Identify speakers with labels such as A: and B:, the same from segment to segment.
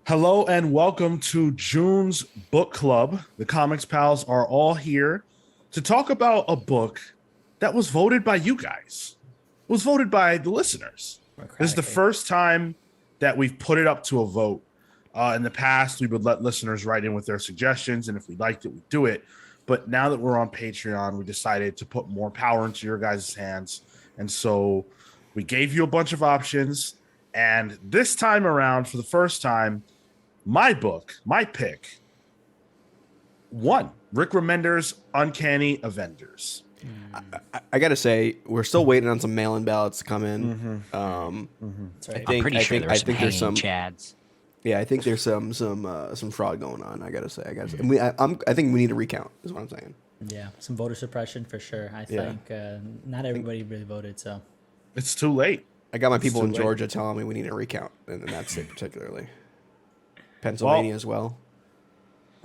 A: Hello and welcome to June's Book Club. The Comics Pals are all here to talk about a book that was voted by you guys. It was voted by the listeners. This is the first time that we've put it up to a vote. In the past, we would let listeners write in with their suggestions, and if we liked it, we'd do it. But now that we're on Patreon, we decided to put more power into your guys' hands. And so we gave you a bunch of options. And this time around, for the first time, my book, my pick, won. Rick Remender's Uncanny Avengers.
B: I gotta say, we're still waiting on some mail-in ballots to come in.
C: That's right.
D: I'm pretty sure there's some chads.
B: Yeah, I think there's some fraud going on. I gotta say. I think we need a recount. Is what I'm saying.
C: Yeah, some voter suppression for sure. I think not everybody really voted, so
A: It's too late.
B: I got my people in Georgia telling me we need a recount, and in that state particularly. Pennsylvania as well.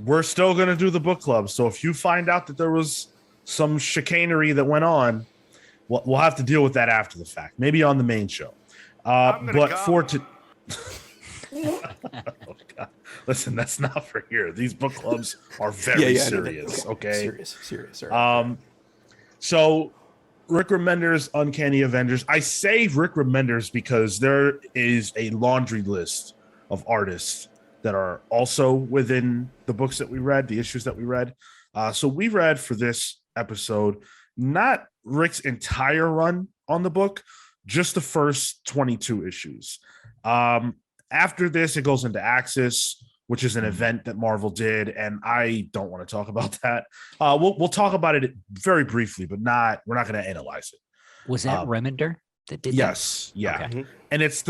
A: We're still going to do the book club. So if you find out that there was some chicanery that went on, we'll have to deal with that after the fact. Maybe on the main show. Oh, God. Listen, that's not for here. These book clubs are very serious. Okay.
B: Serious. Sorry.
A: So Rick Remender's Uncanny Avengers. I say Rick Remender's because there is a laundry list of artists that are also within the books that we read, the issues that we read. So we read for this episode, not Rick's entire run on the book, just the first 22 issues. After this, it goes into Axis, which is an event that Marvel did, and I don't want to talk about that. We'll talk about it very briefly, but we're not going to analyze it.
D: Was that Remender that did
A: yes,
D: that?
A: yeah.
D: Okay.
A: And it's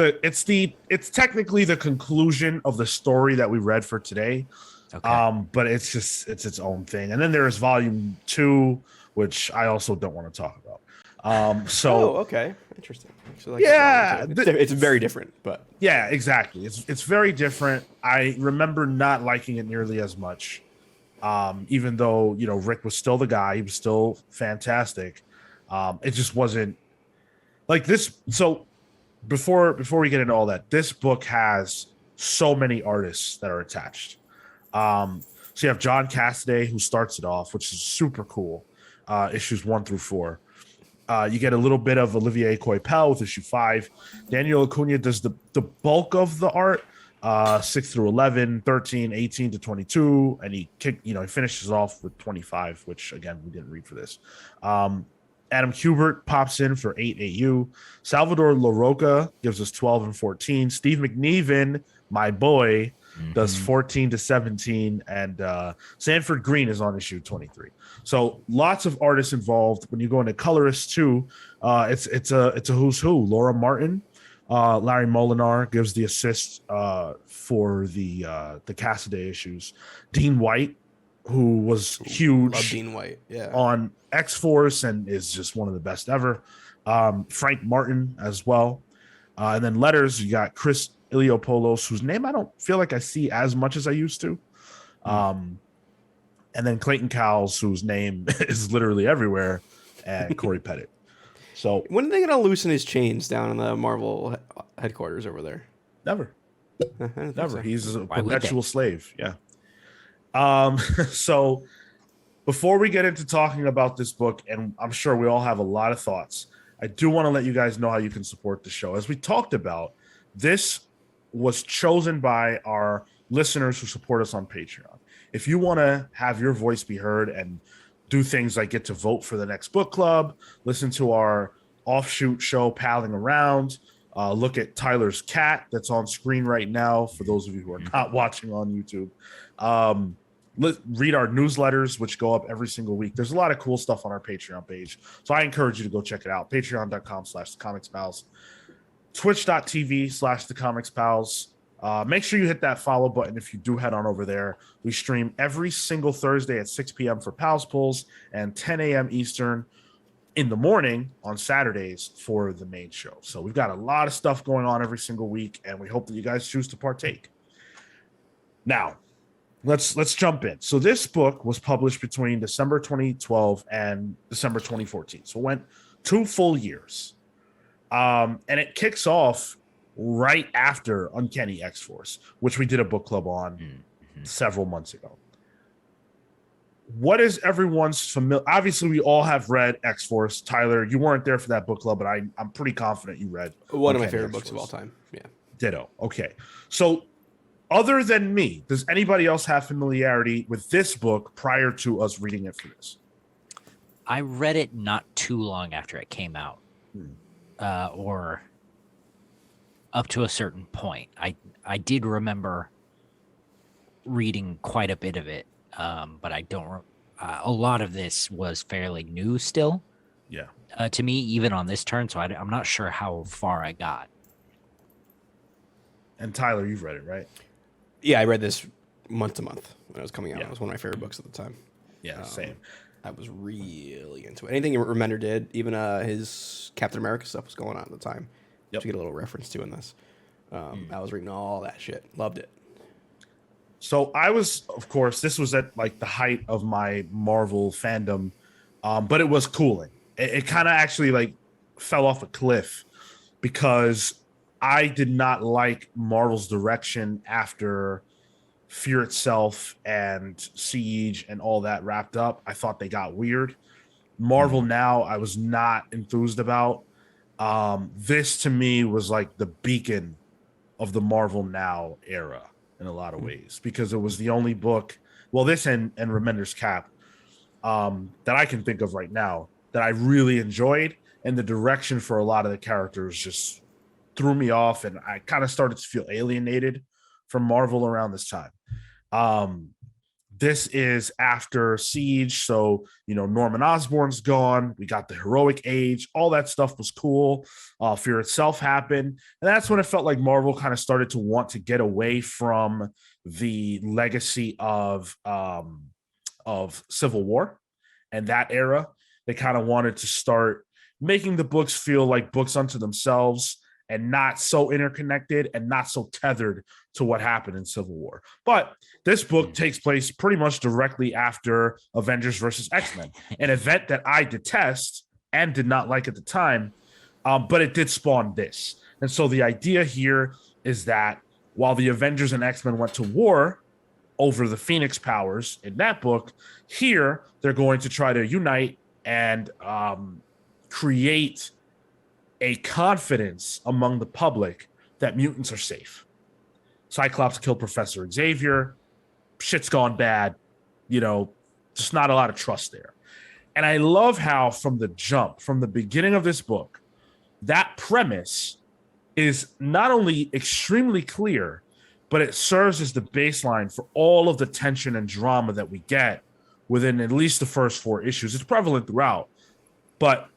A: technically the conclusion of the story that we read for today.
D: Okay.
A: But it's its own thing. And then there's volume 2, which I also don't want to talk about.
B: Okay, interesting. So it's very different, but
A: yeah, exactly. It's very different. I remember not liking it nearly as much. Even though, Rick was still the guy, he was still fantastic. It just wasn't like this. So before we get into all that, this book has so many artists that are attached. So you have John Cassaday, who starts it off, which is super cool. Issues 1 through 4. You get a little bit of Olivier Coipel with issue 5. Daniel Acuna does the bulk of the art, 6 through 11, 13, 18 to 22, and he finishes off with 25, which again we didn't read for this. Adam Kubert pops in for 8 AU. Salvador LaRocca gives us 12 and 14. Steve McNeven, my boy, does 14 to 17, and Sanford Green is on issue 23. So lots of artists involved. When you go into colorists too, it's a who's who. Laura Martin, Larry Molinar gives the assist for the Cassaday issues. Dean White, who was huge.
B: Love Dean White,
A: on X-Force and is just one of the best ever. Frank Martin as well, and then letters you got Chris Iliopoulos, whose name I don't feel like I see as much as I used to. And then Clayton Cowles, whose name is literally everywhere, and Corey Pettit. So
B: when are they going to loosen his chains down in the Marvel headquarters over there?
A: Never.
B: So.
A: He's a perpetual slave. Yeah. So before we get into talking about this book, and I'm sure we all have a lot of thoughts, I do want to let you guys know how you can support the show. As we talked about, this was chosen by our listeners who support us on Patreon. If you want to have your voice be heard and do things like get to vote for the next book club, listen to our offshoot show, Palling Around, look at Tyler's cat that's on screen right now for those of you who are not watching on YouTube. Read our newsletters, which go up every single week. There's a lot of cool stuff on our Patreon page. So I encourage you to go check it out. Patreon.com/thecomicspals. Twitch.tv/thecomicspals. Make sure you hit that follow button if you do head on over there. We stream every single Thursday at 6 p.m. for Pals Pulls and 10 a.m. Eastern in the morning on Saturdays for the main show. So we've got a lot of stuff going on every single week, and we hope that you guys choose to partake. Now, let's jump in. So this book was published between December 2012 and December 2014. So it went 2 full years. And it kicks off right after Uncanny X-Force, which we did a book club on several months ago. What is everyone's familiar? Obviously, we all have read X-Force. Tyler, you weren't there for that book club, but I'm pretty confident you read
B: One of my
A: Uncanny
B: favorite
A: X-Force.
B: books of all time. Yeah.
A: Ditto. Okay. So other than me, does anybody else have familiarity with this book prior to us reading it for this?
D: I read it not too long after it came out, or up to a certain point. I did remember reading quite a bit of it, but I don't. A lot of this was fairly new still.
A: Yeah.
D: To me, even on this turn, so I'm not sure how far I got.
A: And Tyler, you've read it, right?
B: Yeah, I read this month to month when it was coming out.
A: Yeah.
B: It was one of my favorite books at the time.
A: Yeah, same.
B: I was really into it. Anything Remender did, even his Captain America stuff was going on at the time.
A: Yep.
B: To get a little reference to in this. I was reading all that shit. Loved it.
A: So I was, of course, this was at like the height of my Marvel fandom, but it was cooling. It kind of actually like fell off a cliff because I did not like Marvel's direction after Fear Itself and Siege and all that wrapped up. I thought they got weird. Marvel Now, I was not enthused about. This to me was like the beacon of the Marvel Now era in a lot of ways, because it was the only book, well, this and Remender's Cap, that I can think of right now that I really enjoyed, and the direction for a lot of the characters just threw me off, and I kind of started to feel alienated from Marvel around this time. This is after Siege, so Norman Osborn's gone. We got the heroic age. All that stuff was cool. Fear Itself happened, and that's when it felt like Marvel kind of started to want to get away from the legacy of Civil War and that era. They kind of wanted to start making the books feel like books unto themselves and not so interconnected and not so tethered to what happened in Civil War. But this book takes place pretty much directly after Avengers versus X-Men, an event that I detest and did not like at the time, but it did spawn this. And so the idea here is that while the Avengers and X-Men went to war over the Phoenix powers in that book, here they're going to try to unite and create a confidence among the public that mutants are safe. Cyclops killed Professor Xavier. Shit's gone bad. Just not a lot of trust there. And I love how from the jump, from the beginning of this book, that premise is not only extremely clear, but it serves as the baseline for all of the tension and drama that we get within at least the first 4 issues. It's prevalent throughout, but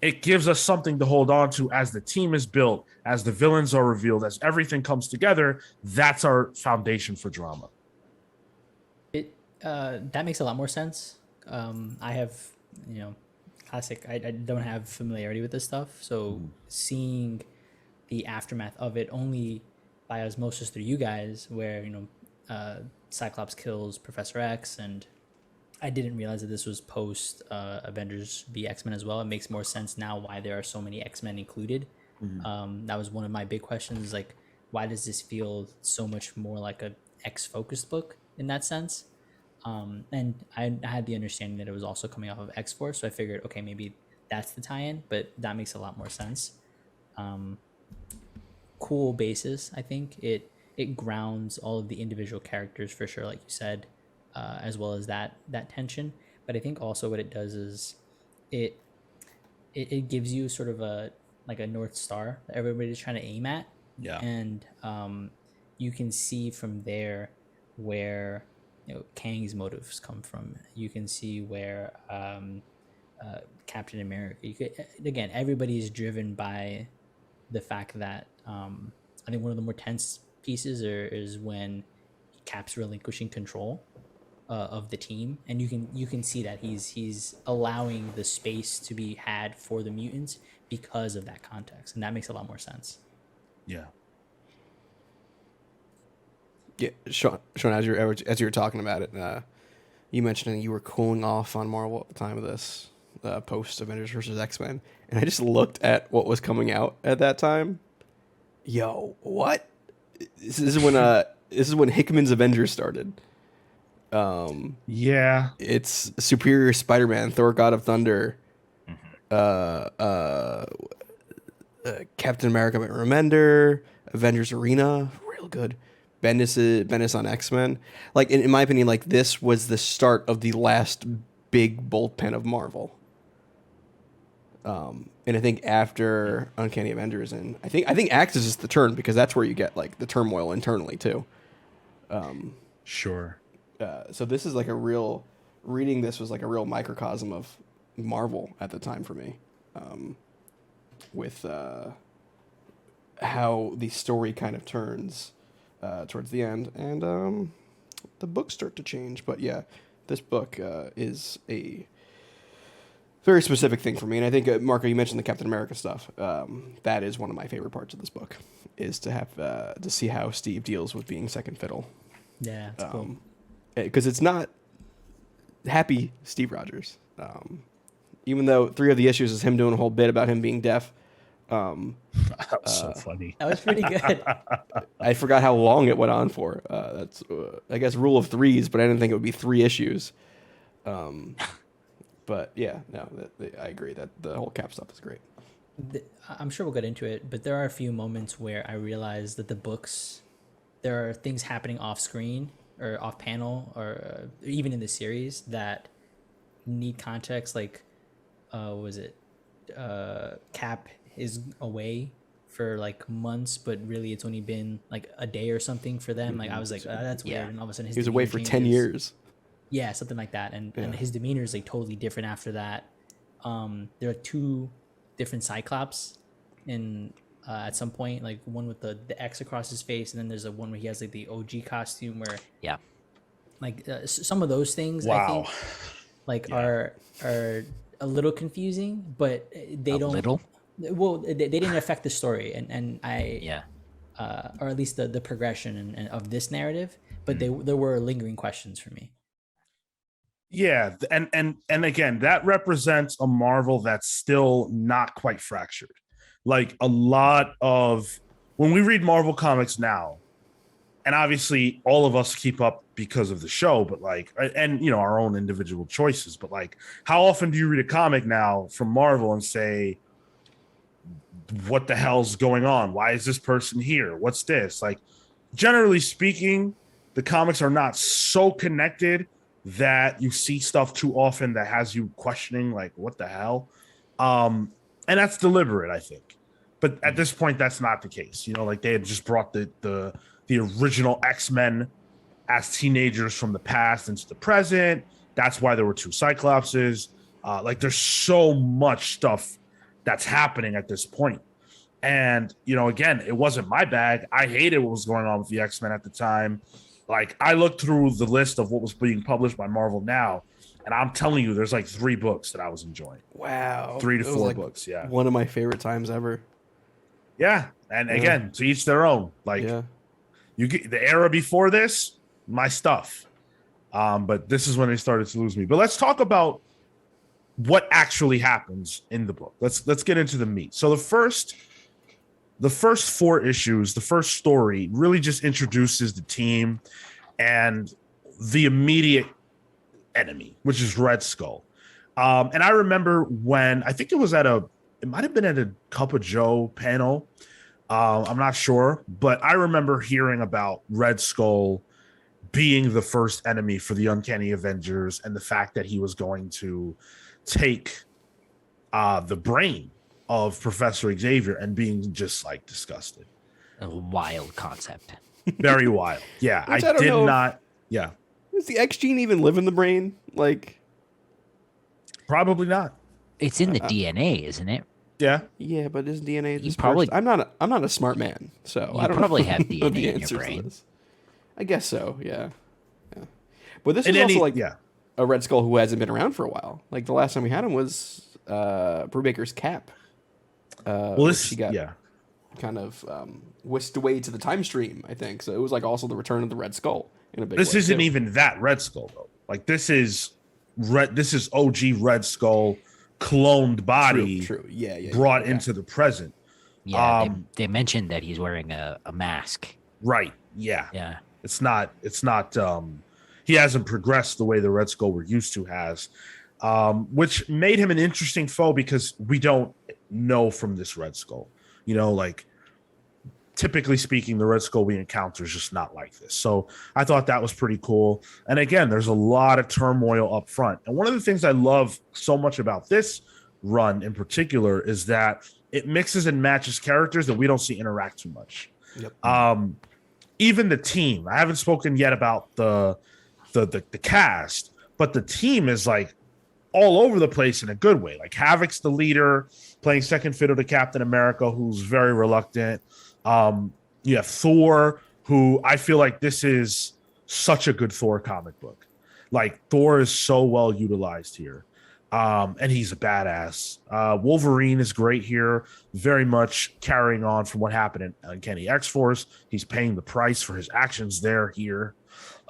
A: it gives us something to hold on to as the team is built, as the villains are revealed, as everything comes together. That's our foundation for drama.
C: That makes a lot more sense. I have, classic. I don't have familiarity with this stuff, so seeing the aftermath of it only by osmosis through you guys, where Cyclops kills Professor X, and I didn't realize that this was post Avengers v X-Men as well. It makes more sense now why there are so many X-Men included. That was one of my big questions, like why does this feel so much more like a X-focused book in that sense? And I had the understanding that it was also coming off of X-Force, so I figured, okay, maybe that's the tie-in, but that makes a lot more sense. Cool basis, I think. It grounds all of the individual characters for sure, like you said, as well as that tension. But I think also what it does is it gives you sort of a North Star that everybody's trying to aim at.
A: Yeah.
C: And you can see from there where Kang's motives come from. You can see where Captain America. Again, everybody is driven by the fact that I think one of the more tense pieces is when Cap's relinquishing control of the team, and you can see that he's allowing the space to be had for the mutants because of that context, and that makes a lot more sense.
A: Yeah.
B: Yeah, Sean, as you were talking about it, you mentioned that you were cooling off on Marvel at the time of this post Avengers versus X-Men, and I just looked at what was coming out at that time, Yo, what? This is when Hickman's Avengers started.
A: Yeah.
B: It's Superior Spider-Man, Thor: God of Thunder, Captain America Remender, Avengers Arena, real good. Bendis on X-Men. Like in my opinion, like this was the start of the last big bullpen of Marvel. And I think after Uncanny Avengers, and I think Axis is the turn, because that's where you get like the turmoil internally too.
A: Sure.
B: So this is like a real, reading this was like a real microcosm of Marvel at the time for me, with how the story kind of turns towards the end, and the books start to change. But yeah, this book is a very specific thing for me, and I think Marco, you mentioned the Captain America stuff. That is one of my favorite parts of this book, is to have to see how Steve deals with being second fiddle.
C: Yeah, it's cool.
B: Because it's not happy Steve Rogers. Even though 3 of the issues is him doing a whole bit about him being deaf.
A: That was so funny.
C: That was pretty good.
B: I forgot how long it went on for. That's I guess rule of 3s, but I didn't think it would be 3 issues. But yeah, no, I agree that the whole Cap stuff is great.
C: I'm sure we'll get into it, but there are a few moments where I realized that the books, there are things happening off screen or off panel, or even in the series, that need context. Like, was it Cap is away for like months, but really it's only been like a day or something for them. Like I was like, that's weird. And all of a sudden
B: he was away for
C: changes.
B: 10 years.
C: Yeah, something like that. And his demeanor is like totally different after that. There are 2 different Cyclops in at some point, like one with the X across his face, and then there's a one where he has like the OG costume where like some of those things I think like are a little confusing, but they don't
D: little.
C: Well, they didn't affect the story, and I or at least the progression and of this narrative, but there were lingering questions for me.
A: Yeah, and again, that represents a Marvel that's still not quite fractured. Like a lot of when we read Marvel comics now, and obviously all of us keep up because of the show, but like, and you know, our own individual choices, but like, how often do you read a comic now from Marvel and say, what the hell's going on? Why is this person here? What's this? Like, generally speaking, the comics are not so connected that you see stuff too often that has you questioning, like, what the hell? And that's deliberate, I think. But at this point, that's not the case. You know, like they had just brought the original X-Men as teenagers from the past into the present. That's why there were 2 Cyclopses. Like there's so much stuff that's happening at this point. And, you know, again, it wasn't my bag. I hated what was going on with the X-Men at the time. Like I looked through the list of what was being published by Marvel now, and I'm telling you, there's like 3 books that I was enjoying.
B: Wow.
A: 3 to 4
B: like
A: books. Yeah.
B: One of my favorite times ever.
A: Yeah. And again, to each their own. Like you get the era before this, my stuff. But this is when they started to lose me. But let's talk about what actually happens in the book. Let's get into the meat. So the first 4 issues, the first story really just introduces the team and the immediate enemy, which is Red Skull. And I remember when I think it might have been at a Cup of Joe panel. I'm not sure, but I remember hearing about Red Skull being the first enemy for the Uncanny Avengers, and the fact that he was going to take the brain of Professor Xavier and being just like disgusted.
D: A wild concept.
A: Very wild. Yeah. I did not. Yeah.
B: Does the X gene even live in the brain? Like,
A: probably not.
D: It's in the DNA, isn't it?
A: Yeah.
B: Yeah, but is DNA
D: You probably-
B: I'm not a smart man, so I don't
D: probably
B: know
D: have
B: know
D: DNA
B: the
D: in your
B: answers to
D: brain.
B: this. I guess so. Yeah. But this
A: And
B: is also like
A: yeah.
B: a Red Skull who hasn't been around for a while. Like the last time we had him was Brubaker's Cap.
A: Well, this
B: he got kind of whisked away to the time stream, I think. So it was like also the return of the Red Skull in a big way.
A: This isn't
B: too.
A: even that Red Skull though. Like this is OG Red Skull cloned body
B: True. Yeah.
A: brought into the present.
D: Yeah, they mentioned that he's wearing a mask.
A: Right. Yeah.
D: Yeah.
A: It's not he hasn't progressed the way the Red Skull we're used to has. Which made him an interesting foe because we don't know from this Red Skull. You know, like typically speaking, the Red Skull we encounter is just not like this. So I thought that was pretty cool. And again, there's a lot of turmoil up front. And one of the things I love so much about this run in particular is that it mixes and matches characters that we don't see interact too much.
B: Yep.
A: Even the team. I haven't spoken yet about the cast, but the team is like all over the place in a good way. Like Havoc's the leader, playing second fiddle to Captain America, who's very reluctant. You have Thor, who I feel like this is such a good Thor comic book. Like Thor is so well utilized here. And he's a badass. Wolverine is great here, very much carrying on from what happened in Uncanny X-Force. He's paying the price for his actions there here.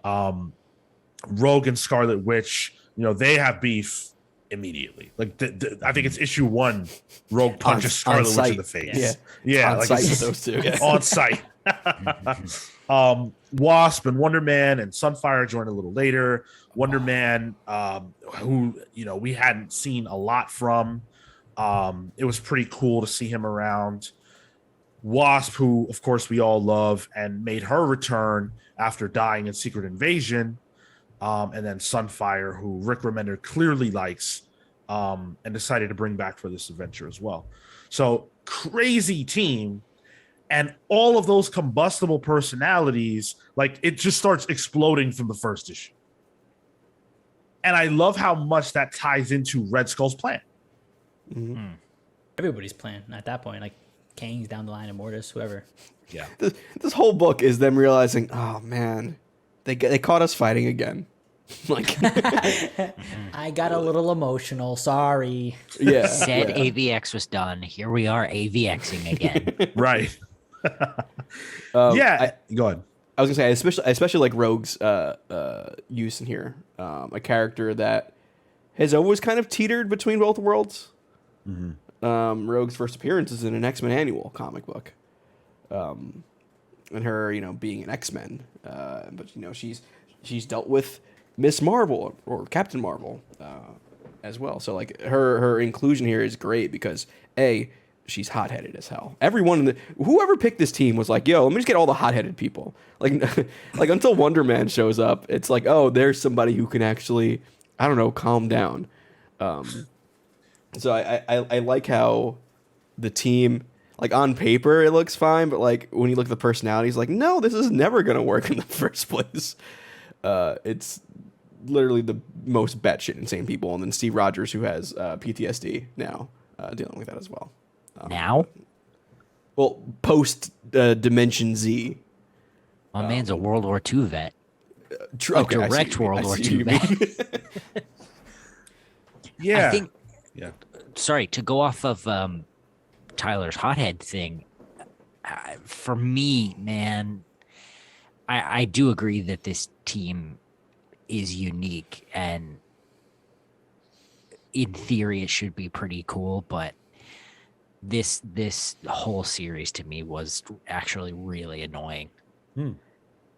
A: Rogue and Scarlet Witch, you know, they have beef immediately. Like I think it's issue 1, Rogue punches Scarlet Witch in the face. Yeah,
B: on
A: like
B: site with those two. Yeah.
A: on site. Wasp and Wonder Man and Sunfire joined a little later. Wonder Man, who we hadn't seen a lot from. It was pretty cool to see him around. Wasp, who of course we all love, and made her return after dying in Secret Invasion. And then Sunfire, who Rick Remender clearly likes, and decided to bring back for this adventure as well. So crazy team. And all of those combustible personalities, like it just starts exploding from the first issue. And I love how much that ties into Red Skull's plan.
B: Mm-hmm.
C: Everybody's plan at that point, like Kang's down the line, Immortus, whoever.
A: Yeah.
B: This whole book is them realizing, oh man, they caught us fighting again. Like,
C: I got a little emotional. Sorry.
B: yeah.
D: Said
B: yeah.
D: AVX was done. Here we are AVXing again.
A: Right.
B: Go
A: ahead.
B: I was gonna say, especially like Rogue's use in here, a character that has always kind of teetered between both worlds. Mm-hmm. Rogue's first appearance is in an X-Men annual comic book, and her, being an X-Men, but she's dealt with Miss Marvel or Captain Marvel as well. So like her inclusion here is great because she's hot-headed as hell. Everyone whoever picked this team was like, yo, let me just get all the hot-headed people. Like like until Wonder Man shows up, it's like, oh, there's somebody who can actually, I don't know, calm down. So I like how the team, like on paper it looks fine, but like when you look at the personalities, like, no, this is never gonna work in the first place. It's literally the most batshit insane people, and then Steve Rogers, who has PTSD now, dealing with that as well.
D: Now?
B: Well, post Dimension Z.
D: My man's a World War II vet.
B: Okay, I see
D: Direct
B: what you mean.
D: World
B: I
D: War
B: see
D: II
B: what you mean.
D: vet.
A: Yeah.
D: I think,
A: Yeah.
D: sorry, to go off of Tyler's hothead thing, for me, man, I do agree that this team is unique, and in theory it should be pretty cool, but this whole series to me was actually really annoying.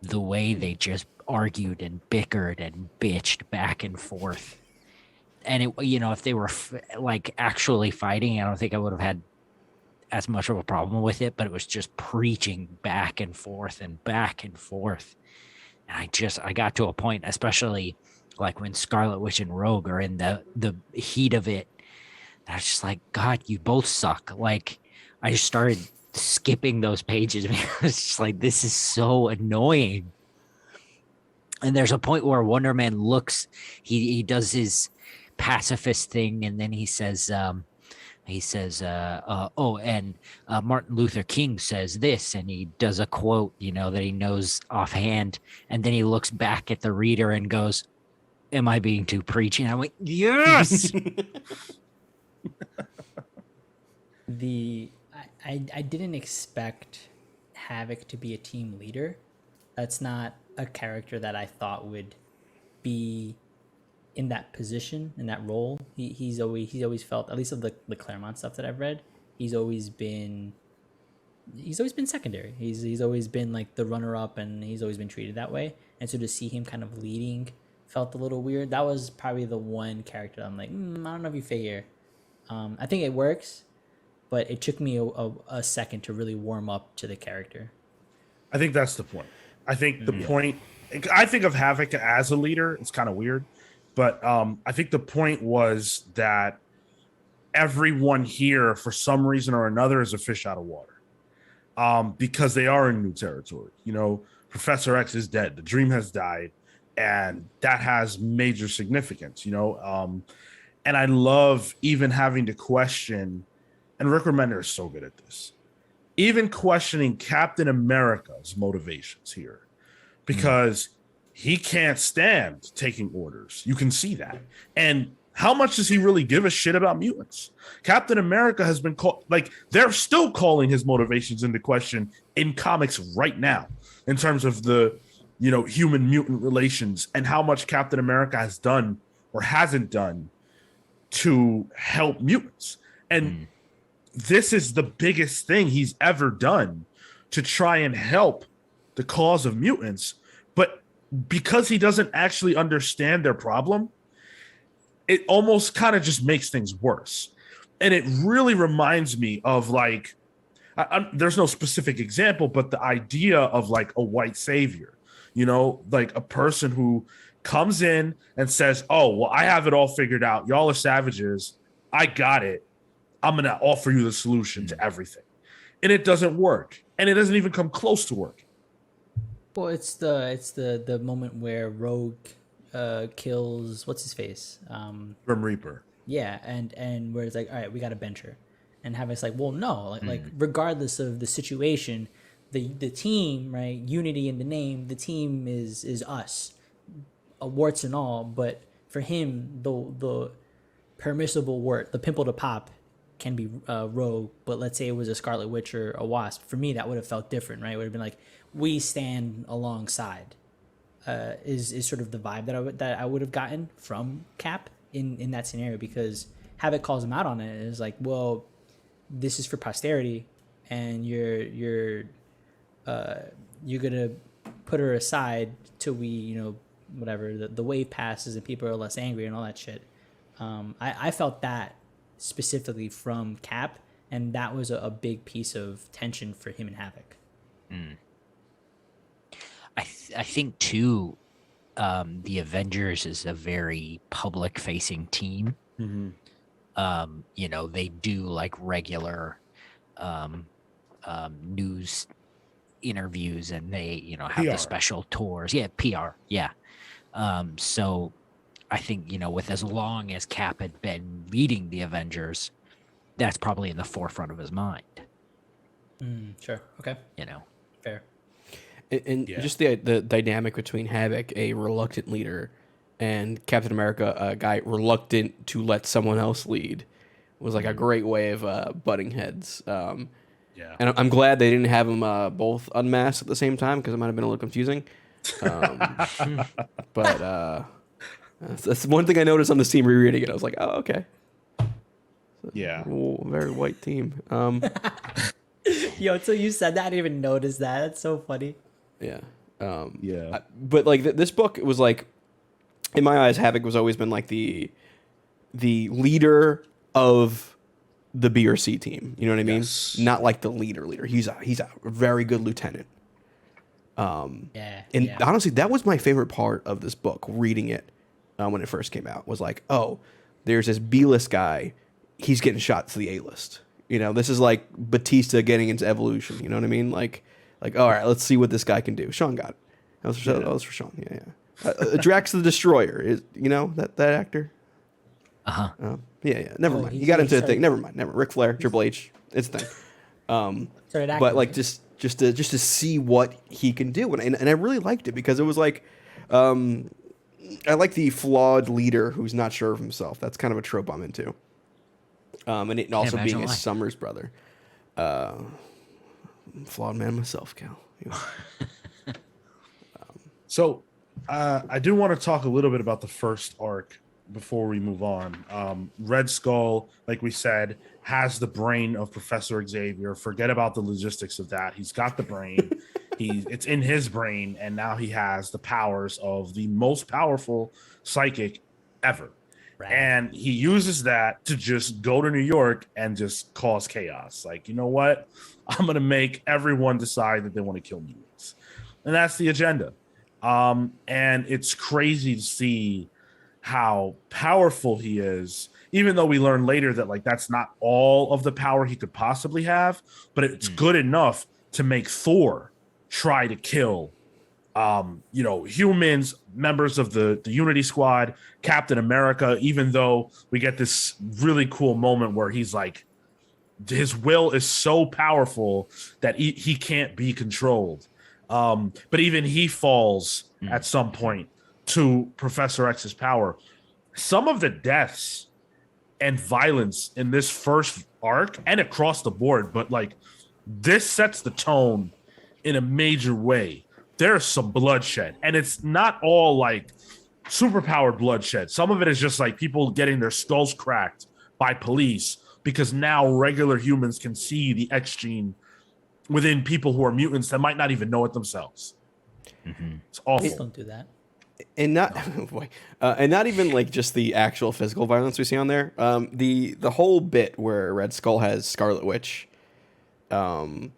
D: The way they just argued and bickered and bitched back and forth, and it, if they were like actually fighting, I don't think I would have had as much of a problem with it, but it was just preaching back and forth and back and forth. And I got to a point, especially like when Scarlet Witch and Rogue are in the heat of it, I was just like, God, you both suck. Like, I just started skipping those pages. It's just like, this is so annoying. And there's a point where Wonder Man looks, he does his pacifist thing, and then he says, Martin Luther King says this, and he does a quote, that he knows offhand, and then he looks back at the reader and goes, am I being too preachy? And I went, yes.
C: I didn't expect Havoc to be a team leader. That's not a character that I thought would be in that position, in that role. He's always felt, at least of the Claremont stuff that I've read, he's always been he's always been secondary. He's always been like the runner up, and he's always been treated that way. And so to see him kind of leading felt a little weird. That was probably the one character I'm like, I don't know if you fit here. I think it works, but it took me a second to really warm up to the character.
A: I think that's the point. I think the point. I think of Havoc as a leader. It's kind of weird, but I think the point was that everyone here, for some reason or another, is a fish out of water, because they are in new territory. You know, Professor X is dead. The Dream has died, and that has major significance. You know, and I love even having to question. And Rick Remender is so good at this. Even questioning Captain America's motivations here, because he can't stand taking orders. You can see that. And how much does he really give a shit about mutants? Captain America has been called, like, they're still calling his motivations into question in comics right now, in terms of the, you know, human mutant relations and how much Captain America has done or hasn't done to help mutants. And this is the biggest thing he's ever done to try and help the cause of mutants. But because he doesn't actually understand their problem, it almost kind of just makes things worse. And it really reminds me of, like, there's no specific example, but the idea of like a white savior, you know, like a person who comes in and says, oh, well, I have it all figured out. Y'all are savages. I got it. I'm going to offer you the solution to everything. And it doesn't work. And it doesn't even come close to working.
C: Well, it's the moment where Rogue kills what's his face,
A: Grim Reaper.
C: yeah, and where it's like, all right, we got to bench her, and Havoc's like, well, no, like regardless of the situation, the team, right, unity in the name, the team is us, warts and all. But for him, the permissible wart, the pimple to pop, can be Rogue. But let's say it was a Scarlet Witch or a Wasp. For me, that would have felt different, right? It would have been like, we stand alongside. Is sort of the vibe that I would have gotten from Cap in that scenario, because Havoc calls him out on it. It's like, well, this is for posterity, and you're gonna put her aside till we, you know, whatever, the wave passes and people are less angry and all that shit. I felt that specifically from Cap, and that was a big piece of tension for him and Havoc.
D: I think too, the Avengers is a very public facing team. You know, they do like regular news interviews, and they, you know, have
A: PR.
D: the special tours. Yeah, PR. Yeah. So I think, you know, with as long as Cap had been leading the Avengers, that's probably in the forefront of his mind.
C: Sure. Okay.
D: You know.
C: Fair.
B: And just the dynamic between Havoc, a reluctant leader, and Captain America, a guy reluctant to let someone else lead, was like a great way of butting heads. And I'm glad they didn't have them both unmasked at the same time, because it might have been a little confusing. But that's one thing I noticed on the team rereading it. I was like, oh, okay.
A: Yeah.
B: Very white team.
C: Yo, until you said that, I didn't even notice that. That's so funny.
B: Yeah.
A: But
B: like this book was like, in my eyes, Havoc was always been like the leader of the B or C team. You know what I mean?
A: Yes.
B: Not like the leader. He's a very good lieutenant. And honestly, that was my favorite part of this book, reading it when it first came out, was like, oh, there's this B-list guy. He's getting shot to the A-list. You know, this is like Batista getting into Evolution. You know what I mean? Like, all right, let's see what this guy can do. Sean got it. That was for Sean. Yeah. Drax the Destroyer, is, you know, that actor?
D: Uh-huh.
B: Yeah. Never mind. You got into a thing. Never mind. Ric Flair, Triple H. It's a thing. But like just to see what he can do, and I really liked it, because it was like, I like the flawed leader who's not sure of himself. That's kind of a trope I'm into. And it also being his Summers brother. Flawed man myself, Cal.
A: So I do want to talk a little bit about the first arc before we move on. Red Skull, like we said, has the brain of Professor Xavier. Forget about the logistics of that. He's got the brain. It's in his brain, and now he has the powers of the most powerful psychic ever.
C: Right.
A: And he uses that to just go to New York and just cause chaos. Like, you know what? I'm going to make everyone decide that they want to kill mutants. And that's the agenda. And it's crazy to see how powerful he is, even though we learn later that like that's not all of the power he could possibly have, but it's good enough to make Thor try to kill humans, members of the Unity Squad, Captain America, even though we get this really cool moment where he's like, his will is so powerful that he can't be controlled. But even he falls at some point to Professor X's power. Some of the deaths and violence in this first arc and across the board, but like this sets the tone in a major way. There's some bloodshed, and it's not all like superpowered bloodshed. Some of it is just like people getting their skulls cracked by police because now regular humans can see the X gene within people who are mutants that might not even know it themselves. It's awful.
C: Please don't do that.
B: And not and not even like just the actual physical violence we see on there. The whole bit where Red Skull has Scarlet Witch, and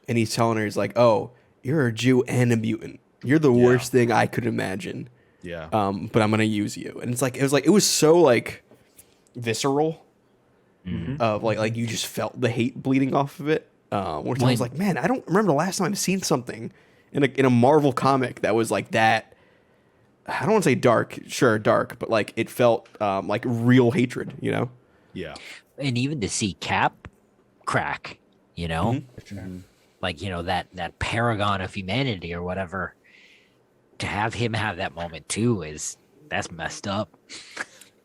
B: he's telling her, he's like, "Oh, you're a Jew and a mutant. You're the worst thing I could imagine.
A: Yeah.
B: But I'm gonna use you." And it was so like visceral. Of like you just felt the hate bleeding off of it. Which I was like, man, I don't remember the last time I've seen something in a Marvel comic that was like that. I don't want to say dark, sure, dark, but like it felt like real hatred, you know?
A: Yeah.
D: And even to see Cap crack, like, that paragon of humanity or whatever, to have him have that moment too that's messed up.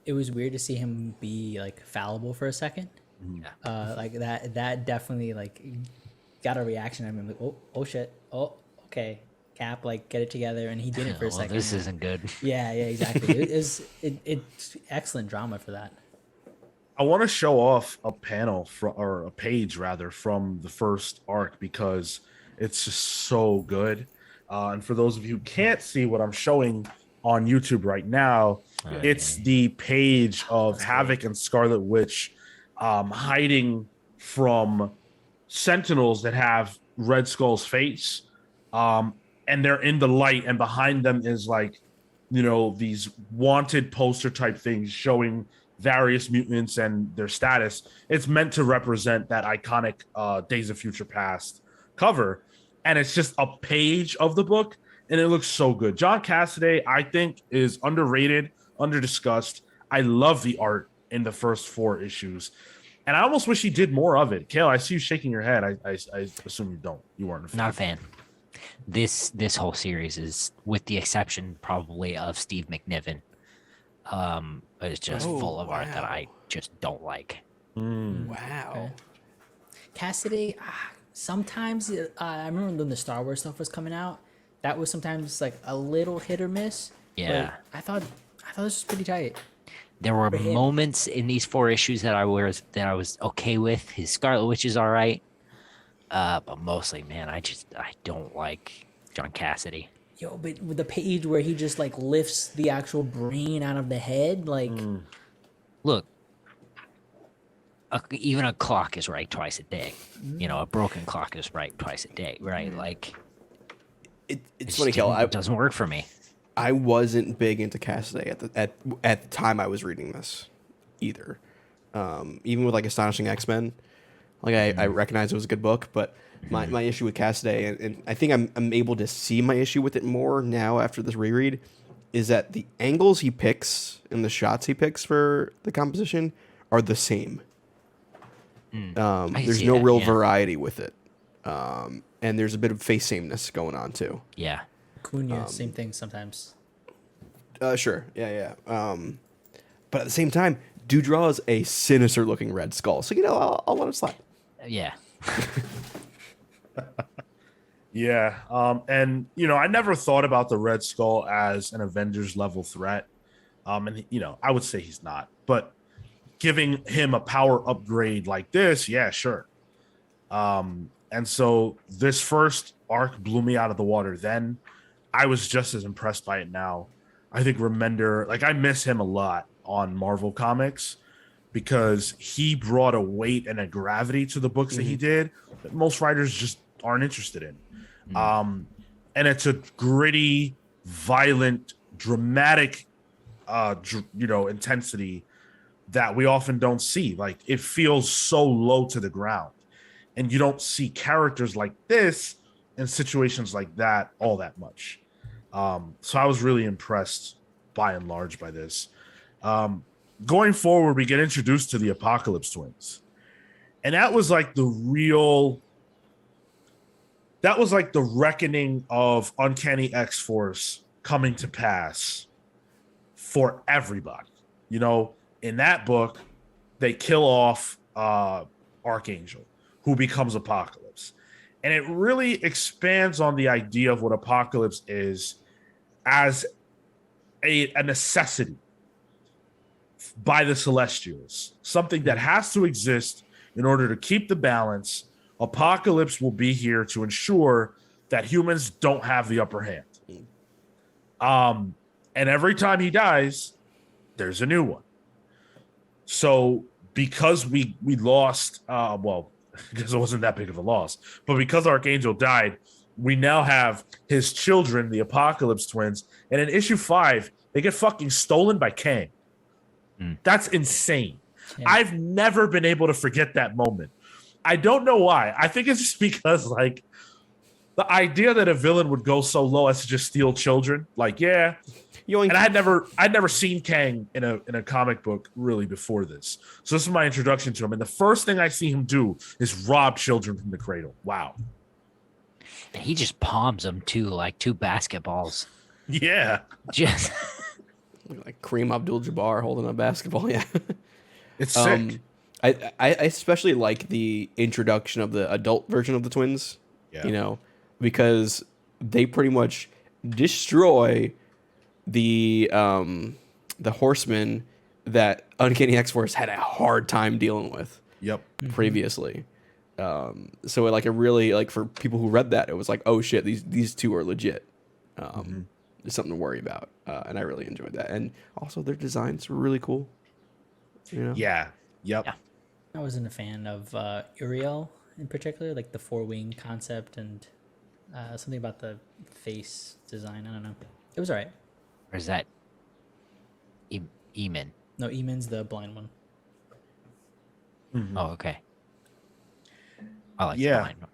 C: It was weird to see him be like fallible for a second. Like that definitely like got a reaction. I mean, like, oh shit, oh okay, Cap, like get it together, and he did it for a second.
D: This isn't good.
C: Yeah, exactly. It's excellent drama for that.
A: I want to show off a panel or a page rather from the first arc because it's just so good. And for those of you who can't see what I'm showing on YouTube right now, it's the page of Havoc and Scarlet Witch hiding from Sentinels that have Red Skull's face. And they're in the light, and behind them is like, these wanted poster type things showing various mutants and their status. It's meant to represent that iconic Days of Future Past cover. And it's just a page of the book, and it looks so good. John Cassaday, I think, is underrated, under-discussed. I love the art in the first 4 issues. And I almost wish he did more of it. Kale, I see you shaking your head. I assume you don't. You weren't a fan.
D: Not a fan. This whole series is, with the exception probably of Steve McNiven, is just full of art that I just don't like.
B: Wow.
C: Okay. Cassidy, sometimes I remember when the Star Wars stuff was coming out, that was sometimes like a little hit or miss.
D: Yeah.
C: But I thought this was pretty tight.
D: There were moments in these 4 issues that I was okay with. His Scarlet Witch is all right. But mostly, man, I don't like John Cassidy.
C: Yo, but with the page where he just like lifts the actual brain out of the head, like
D: Look, even a clock is right twice a day. A broken clock is right twice a day, right? Like,
B: it's funny, Kel.
D: It doesn't work for me.
B: I wasn't big into Cassaday at the time I was reading this either. Even with like Astonishing X-Men, like I recognized it was a good book, but my issue with Cassaday, and I think I'm able to see my issue with it more now after this reread, is that the angles he picks and the shots he picks for the composition are the same. There's no real variety with it, and there's a bit of face sameness going on too.
D: Yeah.
C: Cunha, same thing sometimes.
B: Sure, yeah. But at the same time, dude draws a sinister looking Red Skull, so I'll let it slide.
D: Yeah.
A: Yeah. And I never thought about the Red Skull as an Avengers level threat. And I would say he's not, but giving him a power upgrade like this, yeah, sure. And so this first arc blew me out of the water. Then I was just as impressed by it now. I think Remender, like I miss him a lot on Marvel Comics because he brought a weight and a gravity to the books that he did that most writers just aren't interested in. And it's a gritty, violent, dramatic, intensity that we often don't see. Like it feels so low to the ground, and you don't see characters like this in situations like that all that much. So I was really impressed by and large by this. Going forward, we get introduced to the Apocalypse Twins, and that was like the reckoning of Uncanny X-Force coming to pass for everybody. In that book, they kill off Archangel, who becomes Apocalypse. And it really expands on the idea of what Apocalypse is as a necessity by the Celestials, something that has to exist in order to keep the balance. Apocalypse will be here to ensure that humans don't have the upper hand. And every time he dies, there's a new one. So because we lost, because it wasn't that big of a loss, but because Archangel died, we now have his children, the Apocalypse Twins, and in issue 5, they get fucking stolen by Kang. That's insane. Yeah. I've never been able to forget that moment. I don't know why. I think it's just because, like, the idea that a villain would go so low as to just steal children, like, yeah. And I'd never seen Kang in a comic book really before this. So this is my introduction to him. And the first thing I see him do is rob children from the cradle. Wow.
D: And he just palms them too, like 2 basketballs.
A: Yeah.
D: Just
B: like Kareem Abdul-Jabbar holding a basketball. Yeah.
A: It's sick.
B: I especially like the introduction of the adult version of the twins. Yeah. Because they pretty much destroy the Horsemen that Uncanny X-Force had a hard time dealing with.
A: Yep.
B: Previously. So like it really, like, for people who read that, it was like, oh shit, these two are legit. There's something to worry about. And I really enjoyed that. And also their designs were really cool.
A: Yeah. Yep.
C: Yeah. I wasn't a fan of Uriel in particular, like the 4-wing concept and something about the face design. I don't know. It was all right.
D: Or is that Eamon?
C: No, Eamon's the blind one.
D: Mm-hmm. Oh, okay. I like the blind one.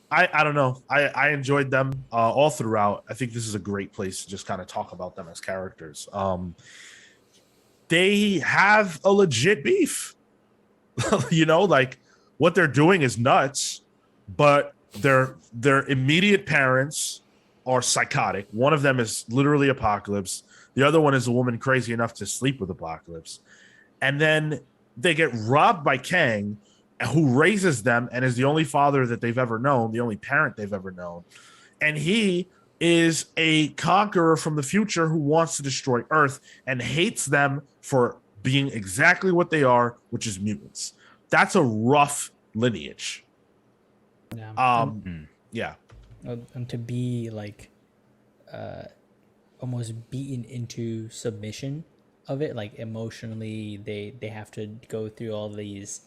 A: I don't know. I enjoyed them all throughout. I think this is a great place to just kind of talk about them as characters. They have a legit beef. Like what they're doing is nuts, but their immediate parents are psychotic. One of them is literally Apocalypse. The other one is a woman crazy enough to sleep with Apocalypse. And then they get robbed by Kang, who raises them and is the only father that they've ever known, the only parent they've ever known. And he is a conqueror from the future who wants to destroy Earth and hates them for being exactly what they are, which is mutants. That's a rough lineage.
C: Yeah.
A: Yeah.
C: And to be like almost beaten into submission of it, like emotionally, they have to go through all these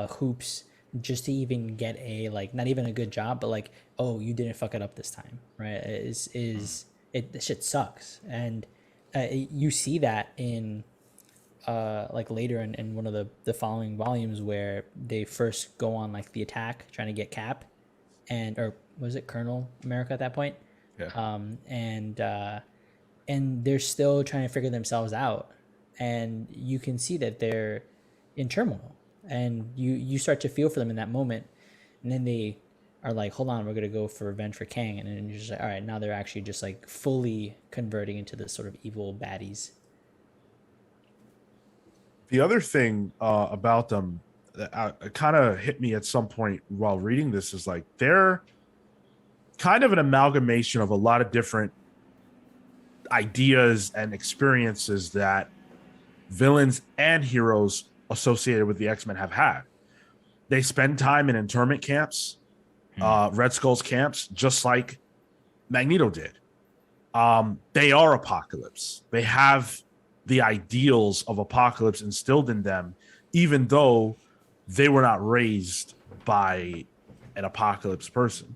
C: hoops just to even get a, like, not even a good job, but like, oh, you didn't fuck it up this time, right? This shit sucks. And you see that in like later in one of the following volumes where they first go on like the attack trying to get Cap, or was it Colonel America at that point?
A: Yeah.
C: And they're still trying to figure themselves out, and you can see that they're in turmoil, and you start to feel for them in that moment, and then they are like, hold on, we're gonna go for revenge for Kang, and then you're just like, all right, now they're actually just like fully converting into this sort of evil baddies.
A: The other thing about them that kind of hit me at some point while reading this is like they're kind of an amalgamation of a lot of different ideas and experiences that villains and heroes associated with the X-Men have had. They spend time in internment camps, Red Skull's camps, just like Magneto did. They are Apocalypse. They have the ideals of Apocalypse instilled in them, even though they were not raised by an Apocalypse person.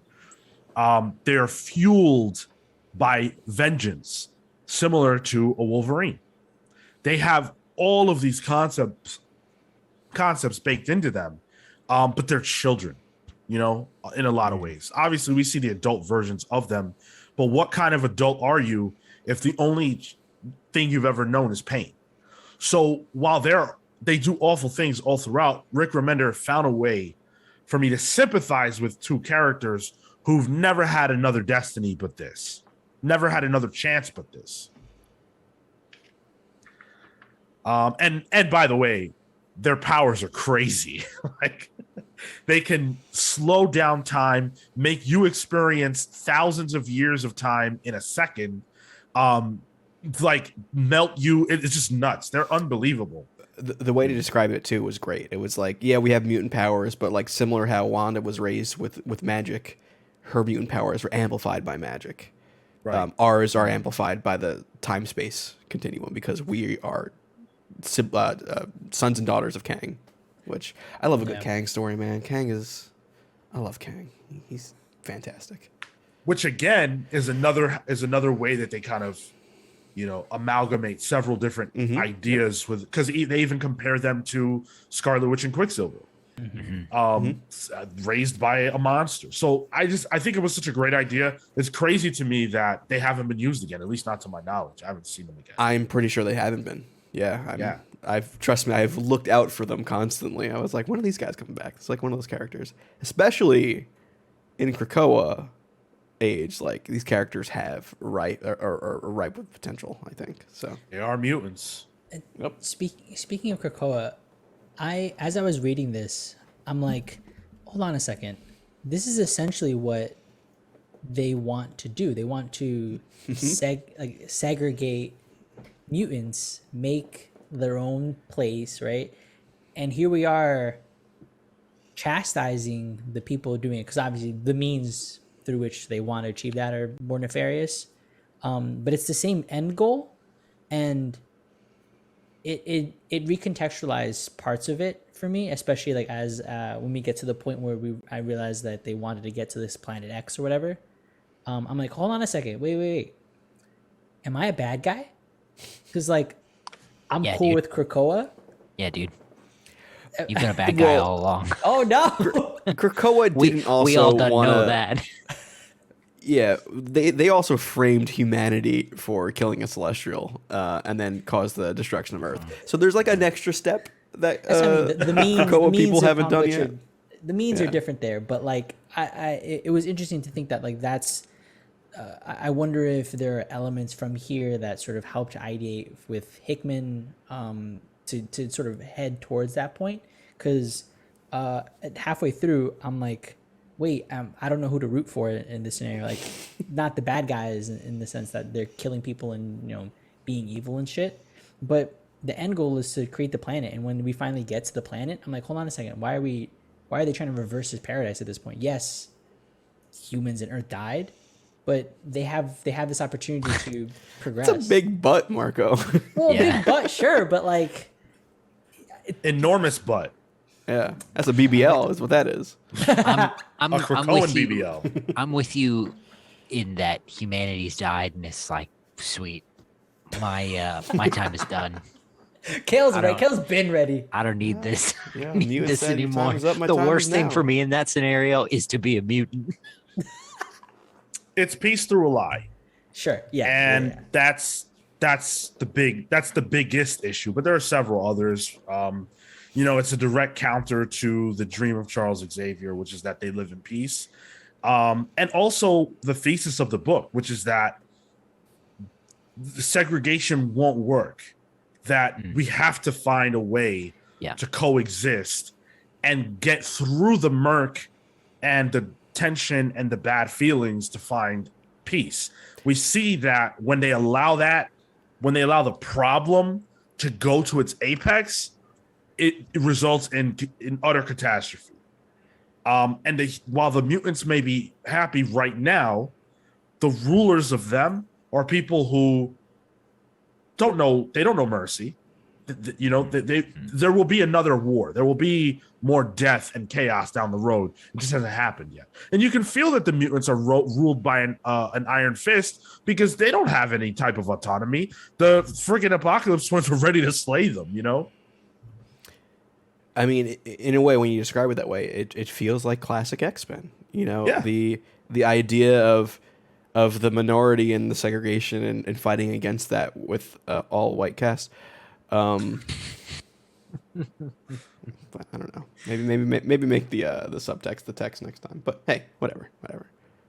A: They are fueled by vengeance, similar to a Wolverine. They have all of these concepts baked into them, but they're children, in a lot of ways. Obviously, we see the adult versions of them, but what kind of adult are you if the only thing you've ever known is pain? So while they do awful things all throughout, Rick Remender found a way for me to sympathize with two characters who've never had another destiny but this, never had another chance but this. And by the way, their powers are crazy. Like, they can slow down time, make you experience thousands of years of time in a second, like melt you. It's just nuts. They're unbelievable.
B: The way to describe it too was great. It was like, yeah, we have mutant powers, but like similar how Wanda was raised with magic, her mutant powers were amplified by magic.
A: Right.
B: Ours are amplified by the time-space continuum because we are sons and daughters of Kang, which I love a good Kang story, man. I love Kang. He's fantastic.
A: Which again is another way that they kind of, amalgamate several different ideas with, because they even compare them to Scarlet Witch and Quicksilver, raised by a monster. So I think it was such a great idea. It's crazy to me that they haven't been used again, at least not to my knowledge. I haven't seen them again.
B: I'm pretty sure they haven't been. Yeah. Trust me, I've looked out for them constantly. I was like, when are these guys coming back? It's like one of those characters, especially in Krakoa age. Like, these characters have ripe with potential, I think. So
A: they are mutants.
C: Yep. Speaking of Krakoa, as I was reading this, I'm like, hold on a second. This is essentially what they want to do. They want to segregate mutants, make their own place, right? And here we are chastising the people doing it, because obviously the means through which they want to achieve that are more nefarious. But it's the same end goal, and it recontextualized parts of it for me, especially like as when we get to the point where I realized that they wanted to get to this planet X or whatever. I'm like, hold on a second, wait. Am I a bad guy? Because like, I'm cool with Krakoa.
D: Yeah, dude. You've been a bad guy all along.
C: Oh no,
B: Krakoa didn't also
D: we all done
B: wanna,
D: know that.
B: Yeah, they also framed humanity for killing a Celestial, and then caused the destruction of Earth. So there's like an extra step that
C: the means,
B: Krakoa people haven't done yet.
C: The means are different there, but like it was interesting to think that like that's. I wonder if there are elements from here that sort of helped ideate with Hickman to sort of head towards that point. Because halfway through, I'm like, wait, I don't know who to root for in this scenario. Like, not the bad guys in the sense that they're killing people and being evil and shit, but the end goal is to create the planet. And when we finally get to the planet, I'm like, hold on a second, why are they trying to reverse this paradise at this point? Yes, humans and Earth died, but they have this opportunity to progress.
B: It's a big butt, Marco.
C: Well, big butt, sure, but like
A: enormous butt.
B: Yeah, that's a BBL, is what that is.
D: I'm
A: A
D: with you.
A: BBL.
D: I'm with you in that humanity's died, and it's like, sweet, my time is done.
C: Kale's ready. Kale's been ready.
D: I don't need this.
B: Yeah,
D: I don't need this anymore. The worst thing for me in that scenario is to be a mutant.
A: It's peace through a lie.
C: Sure. Yeah.
A: And that's the biggest issue. But there are several others. It's a direct counter to the dream of Charles Xavier, which is that they live in peace. And also the thesis of the book, which is that the segregation won't work, that we have to find a way to coexist and get through the murk and the tension and the bad feelings to find piece. We see that when they allow the problem to go to its apex, it results in utter catastrophe. While the mutants may be happy right now, the rulers of them are people who don't know mercy. There will be another war. There will be more death and chaos down the road. It just hasn't happened yet. And you can feel that the mutants are ruled by an iron fist because they don't have any type of autonomy. The freaking Apocalypse Twins were ready to slay them,
B: I mean, in a way, when you describe it that way, it feels like classic X-Men.
A: Yeah.
B: The idea of the minority and the segregation and fighting against that with all white cast. But I don't know. Maybe make the subtext the text next time. But hey, whatever.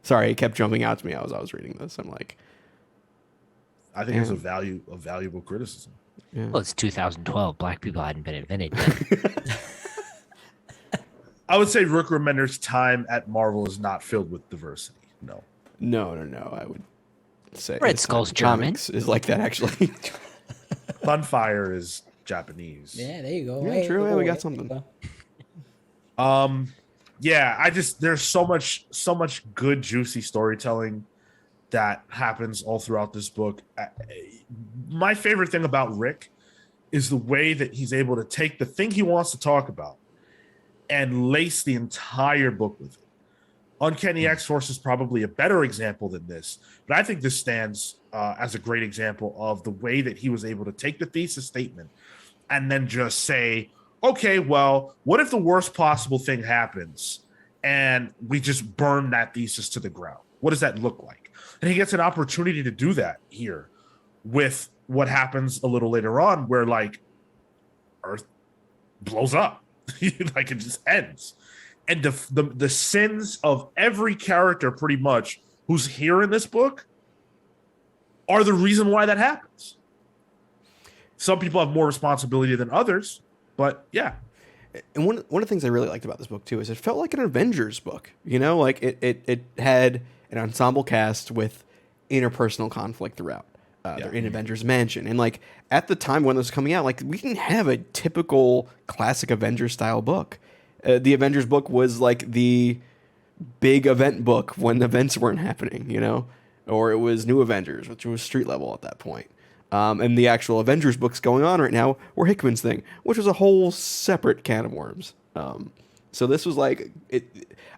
B: Sorry, it kept jumping out to me as I was reading this. I'm like,
A: I think it's a valuable criticism.
B: yeah.
D: Well, it's 2012. Black people hadn't been invented yet.
A: I would say Rick Remender's time at Marvel is not filled with diversity. No.
B: No. I would say
D: Red
B: his
D: Skull's
B: comics is like that actually.
A: Sunfire is Japanese.
C: Yeah, there you go.
B: Yeah, true. Yeah, we got something.
A: Yeah, there's so much good juicy storytelling that happens all throughout this book. My favorite thing about Rick is the way that he's able to take the thing he wants to talk about and lace the entire book with it. Uncanny X-Force is probably a better example than this, but I think this stands as a great example of the way that he was able to take the thesis statement and then just say, okay, well, what if the worst possible thing happens and we just burn that thesis to the ground? What does that look like? And he gets an opportunity to do that here with what happens a little later on where like Earth blows up. Like it just ends. And the sins of every character pretty much who's here in this book are the reason why that happens. Some people have more responsibility than others, but yeah.
B: And one of the things I really liked about this book too is it felt like an Avengers book. Like it had an ensemble cast with interpersonal conflict throughout. They're in Avengers Mansion, and like at the time when this was coming out, like we didn't have a typical classic Avengers style book. The Avengers book was like the big event book when events weren't happening, or it was New Avengers, which was street level at that point. And the actual Avengers books going on right now were Hickman's thing, which was a whole separate can of worms. So this was like,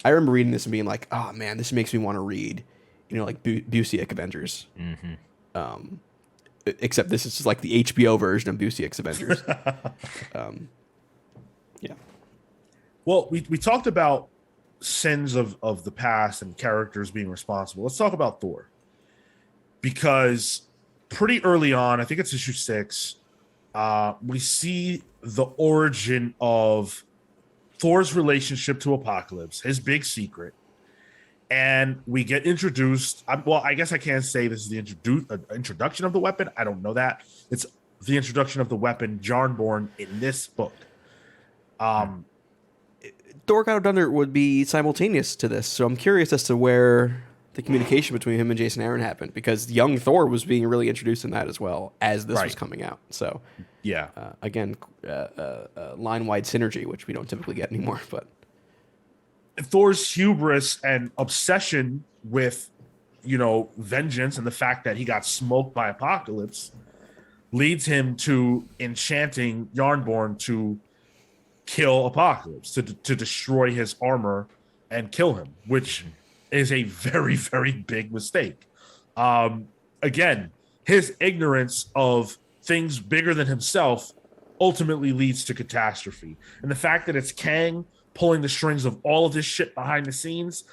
B: I remember reading this and being like, oh man, this makes me want to read, like Busiek Avengers.
D: Mm-hmm.
B: Except this is just like the HBO version of Busiek's Avengers. Yeah.
A: Well, we talked about sins of the past and characters being responsible. Let's talk about Thor. Because pretty early on, I think it's issue 6, we see the origin of Thor's relationship to Apocalypse, his big secret. And we get introduced. I guess I can't say this is the introduction of the weapon. I don't know that. It's the introduction of the weapon, Jarnborn, in this book.
B: Thor God of Thunder would be simultaneous to this, so I'm curious as to where the communication between him and Jason Aaron happened, because young Thor was being really introduced in that as well as this was coming out. So,
A: yeah,
B: again, line-wide synergy, which we don't typically get anymore. But
A: Thor's hubris and obsession with, vengeance and the fact that he got smoked by Apocalypse leads him to enchanting Jarnborn to kill Apocalypse, to destroy his armor and kill him, which is a very, very big mistake. Again, his ignorance of things bigger than himself ultimately leads to catastrophe. And the fact that it's Kang pulling the strings of all of this shit behind the scenes,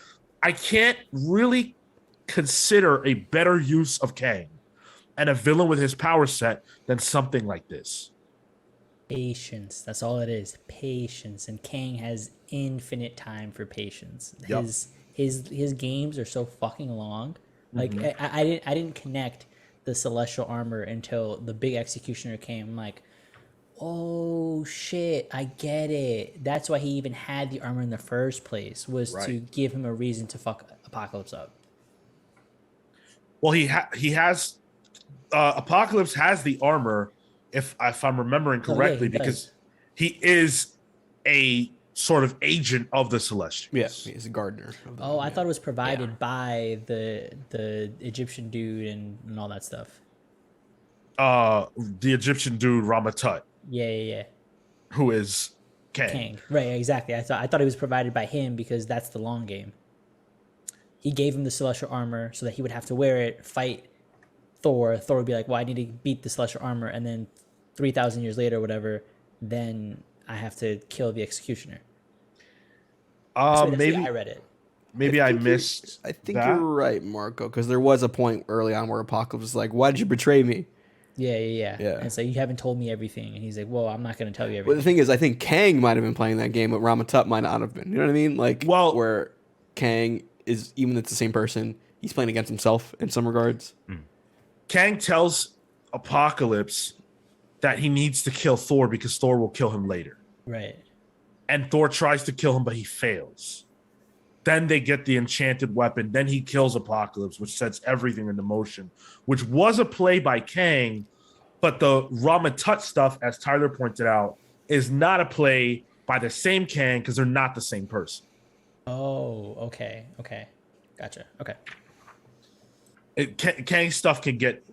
A: I can't really consider a better use of Kang and a villain with his power set than something like this.
C: Patience. That's all it is. Patience. And Kang has infinite time for patience.
A: Yep.
C: His games are so fucking long. Like I didn't connect the celestial armor until the big executioner came. I'm like, oh shit, I get it. That's why he even had the armor in the first place, was to give him a reason to fuck Apocalypse up.
A: Well, he has Apocalypse has the armor, if I'm remembering
C: Oh, yeah,
A: correctly,
C: he
A: because
C: does.
A: he is a sort of agent of the Celestials.
B: Yeah, he's a gardener. Of them,
C: Oh, I
B: yeah.
C: thought it was provided by the Egyptian dude and all that stuff.
A: The Egyptian dude Ramatut,
C: Yeah, yeah, yeah.
A: who is Kang.
C: Kang. Right, exactly. I thought it was provided by him because that's the long game. He gave him the celestial armor so that he would have to wear it, fight Thor. Thor would be like, "Well, I need to beat the celestial armor," and then 3,000 years later, or whatever, then I have to kill the executioner. That's the way
A: Maybe
C: I read it.
A: maybe I
B: think you're-
A: missed.
B: I think
A: that.
B: you're right, Marco, because there was a point early on where Apocalypse was like, "Why did you betray me?"
C: Yeah, yeah, yeah.
B: Yeah.
C: And so you haven't told me everything, and he's like, "Well, I'm not going to tell you
B: But
C: everything."
B: the thing is, I think Kang might have been playing that game, but Ramatut might not have been. You know what I mean? Like,
A: Well-
B: where Kang is, even if it's the same person, he's playing against himself in some regards.
A: Kang tells Apocalypse that he needs to kill Thor because Thor will kill him later.
C: Right.
A: And Thor tries to kill him, but he fails. Then they get the enchanted weapon. Then he kills Apocalypse, which sets everything into motion, which was a play by Kang. But the Ramatut stuff, as Tyler pointed out, is not a play by the same Kang because they're not the same person.
C: Oh, okay, okay, gotcha. Okay.
A: Kang stuff can get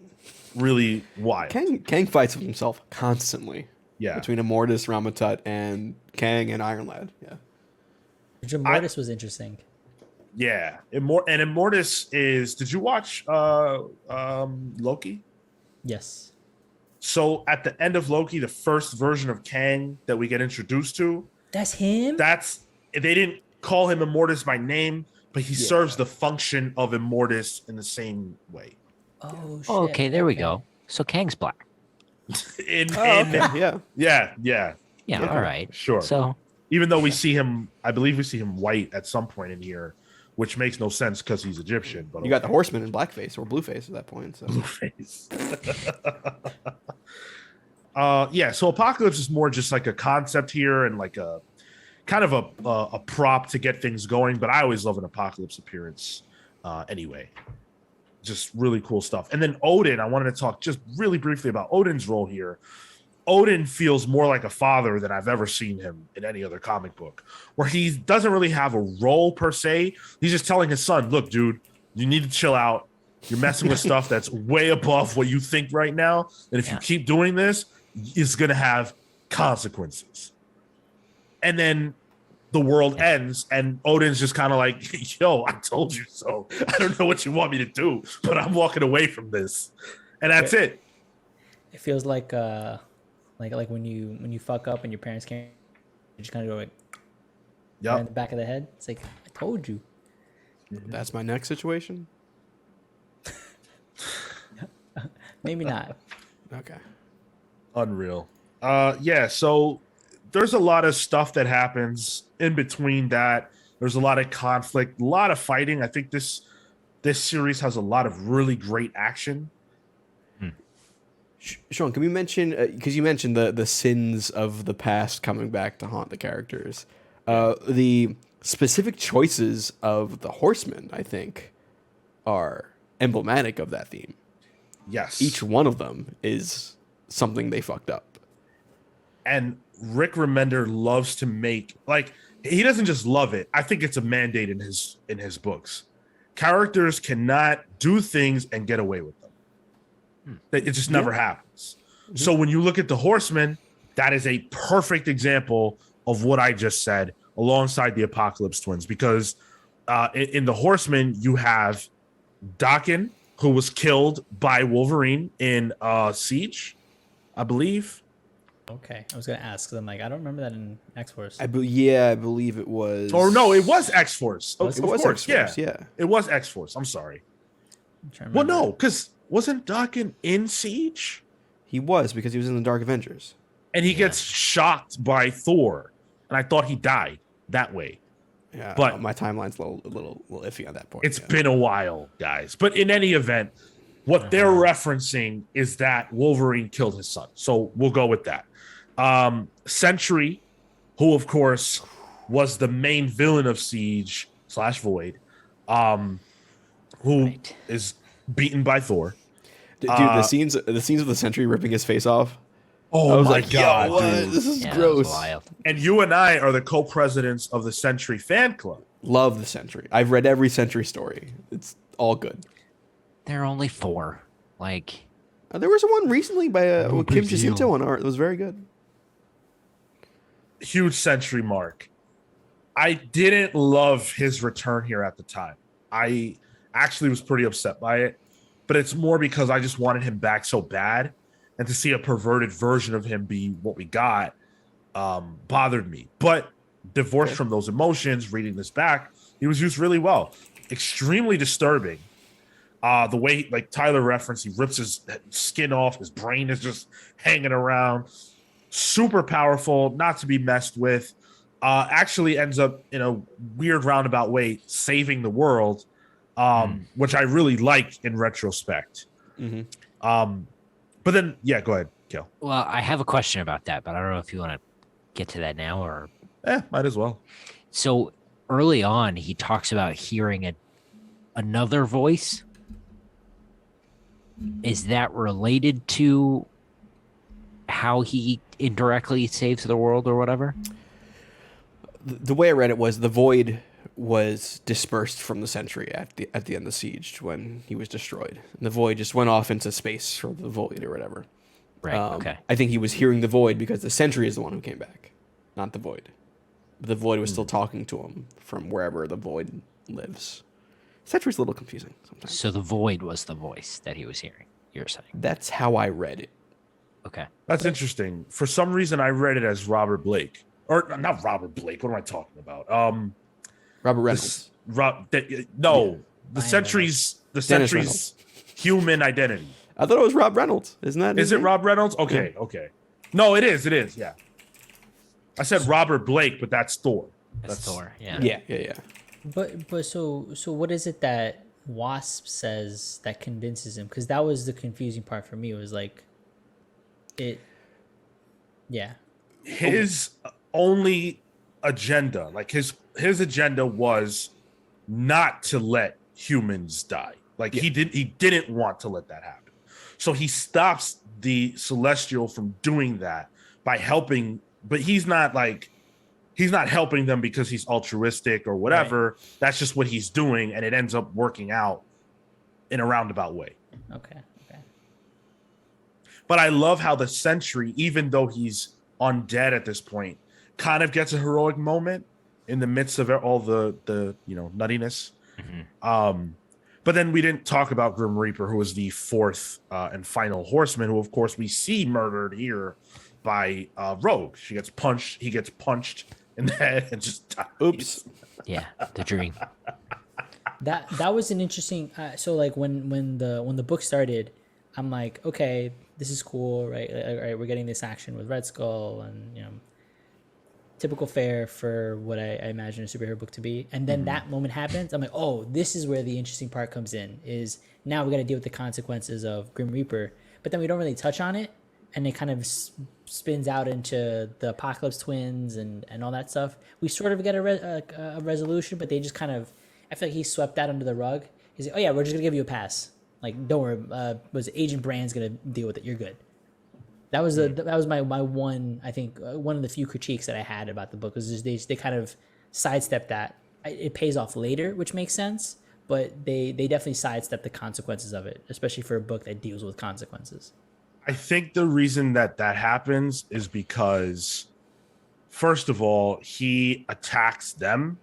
A: really wild.
B: Kang fights with himself constantly.
A: Yeah.
B: Between Immortus, Ramatut, and Kang and Iron Lad. Yeah.
C: Mortis was interesting.
A: Yeah. Immortus is. Did you watch Loki?
C: Yes.
A: So at the end of Loki, the first version of Kang that we get introduced to,
C: That's him.
A: they didn't call him Immortus by name, but he serves the function of Immortus in the same way.
C: Oh shit.
D: Oh, okay, there we go. So Kang's black.
B: Yeah.
A: Yeah.
D: Yeah, all right.
A: Sure.
D: So
A: Even though we see him, I believe we see him white at some point in here, which makes no sense because he's Egyptian. But
B: You got the Horseman in blackface or blueface at that point. So.
A: face. Yeah, so Apocalypse is more just like a concept here and like a kind of a prop to get things going. But I always love an Apocalypse appearance anyway. Just really cool stuff. And then Odin, I wanted to talk just really briefly about Odin's role here. Odin feels more like a father than I've ever seen him in any other comic book, where he doesn't really have a role per se. He's just telling his son, look, dude, you need to chill out. You're messing with stuff that's way above what you think right now. And if you keep doing this, it's going to have consequences. And then the world ends, and Odin's just kind of like, yo, I told you so. I don't know what you want me to do, but I'm walking away from this. And that's it.
C: It feels like when you fuck up and your parents can't, you just kind of go like, right in the back of the head. It's like, I told you.
B: That's my next situation.
C: Maybe not.
B: Okay.
A: Unreal. Yeah, so there's a lot of stuff that happens in between that. There's a lot of conflict, a lot of fighting. I think this series has a lot of really great action.
B: Sean, can we mention, because you mentioned the sins of the past coming back to haunt the characters, the specific choices of the Horsemen, I think, are emblematic of that theme.
A: Yes.
B: Each one of them is something they fucked up.
A: And Rick Remender loves to make, like, he doesn't just love it. I think it's a mandate in his books. Characters cannot do things and get away with them. It just never happens. So when you look at the Horsemen, that is a perfect example of what I just said alongside the Apocalypse Twins, because in the Horsemen, you have Daken, who was killed by Wolverine in Siege, I believe.
C: Okay, I was gonna ask because I'm like, I don't remember that in X Force.
B: I believe it was.
A: Or no, it was X-Force.
C: Was
A: Of
C: it?
B: It was
A: course,
B: X-Force,
A: yeah.
B: yeah.
A: It was X-Force. I'm sorry.
C: I'm trying to
A: Well,
C: remember.
A: no, because wasn't Daken in Siege?
B: He was, because he was in the Dark Avengers.
A: And he gets shocked by Thor. And I thought he died that way.
B: Yeah,
A: But-
B: my timeline's a little iffy on that point.
A: It's
B: yeah.
A: been a while, guys. But in any event, what they're referencing is that Wolverine killed his son. So we'll go with that. Sentry, who of course was the main villain of Siege / Void, who is beaten by Thor.
B: Dude, the scenes of the Sentry ripping his face off.
A: Oh
B: I was
A: my
B: like,
A: god,
B: yo, what?
A: dude!
B: This is
D: Yeah, that was
B: gross.
D: wild.
A: And you and I are the co-presidents of the Sentry fan club.
B: Love the Sentry. I've read every Sentry story. It's all good.
D: There are only 4. Like,
B: There was one recently by
A: No
B: Kim
A: big deal.
B: Jacinto on art. It was very good.
A: Huge Sentry mark. I didn't love his return here at the time. I actually was pretty upset by it, but it's more because I just wanted him back so bad, and to see a perverted version of him be what we got bothered me. But divorced from those emotions, reading this back, he was used really well. Extremely disturbing. The way, like Tyler referenced, he rips his skin off, his brain is just hanging around. Super powerful, not to be messed with. Actually ends up in a weird roundabout way saving the world, which I really like in retrospect. But then, yeah, go ahead, Kel.
D: well, I have a question about that, but I don't know if you want to get to that now or.
A: Might as well.
D: So early on, he talks about hearing another voice. Is that related to how he indirectly saves the world or whatever?
B: The way I read it was the Void was dispersed from the Sentry at the end of the siege when he was destroyed. And the Void just went off into space for the Void or whatever.
D: Right. Okay.
B: I think he was hearing the Void because the Sentry is the one who came back, not the Void. But the Void was still talking to him from wherever the Void lives. Sentry's a little confusing sometimes.
D: So the void was the voice that he was hearing. You're saying.
B: That's how I read it.
D: Okay.
A: That's interesting. For some reason, I read it as Robert Blake. Or not Robert Blake. What am I talking about?
B: Robert Reynolds.
A: The
C: Ryan
A: Sentry's
B: Dennis Reynolds.
A: human identity.
B: I thought it was Rob Reynolds. Isn't that?
A: Is
B: his
A: it
B: name?
A: Rob Reynolds? Okay, okay. No, it is. It is. Yeah. I said Robert Blake, but that's Thor.
D: That's Thor. Yeah.
B: Yeah.
C: But so what is it that Wasp says that convinces him? Because that was the confusing part for me. It was like, yeah.
A: His only agenda, like his agenda was not to let humans die. Like he didn't want to let that happen. So he stops the Celestial from doing that by helping, but he's not helping them because he's altruistic or whatever. Right. That's just what he's doing, and it ends up working out in a roundabout way.
C: Okay.
A: But I love how the Sentry, even though he's undead at this point, kind of gets a heroic moment in the midst of all the nuttiness. Mm-hmm. But then we didn't talk about Grim Reaper, who was the fourth and final horseman, who of course we see murdered here by Rogue. He gets punched in the head and just dies.
B: Oops.
D: Yeah, the dream.
C: That was an interesting. So like when the book started, I'm like, okay, this is cool, right? All right, we're getting this action with Red Skull, and typical fare for what I imagine a superhero book to be. And then that moment happens. I'm like, oh, this is where the interesting part comes in. Is now we got to deal with the consequences of Grim Reaper, but then we don't really touch on it, and it kind of spins out into the Apocalypse Twins and all that stuff. We sort of get a resolution, but they just kind of, I feel like he swept that under the rug. He's like, oh yeah, we're just gonna give you a pass. Like, don't worry, was Agent Brand's gonna deal with it. You're good. That was my one, I think, one of the few critiques that I had about the book was just they kind of sidestepped that. It pays off later, which makes sense, but they definitely sidestepped the consequences of it, especially for a book that deals with consequences.
A: I think the reason that happens is because, first of all, he attacks them.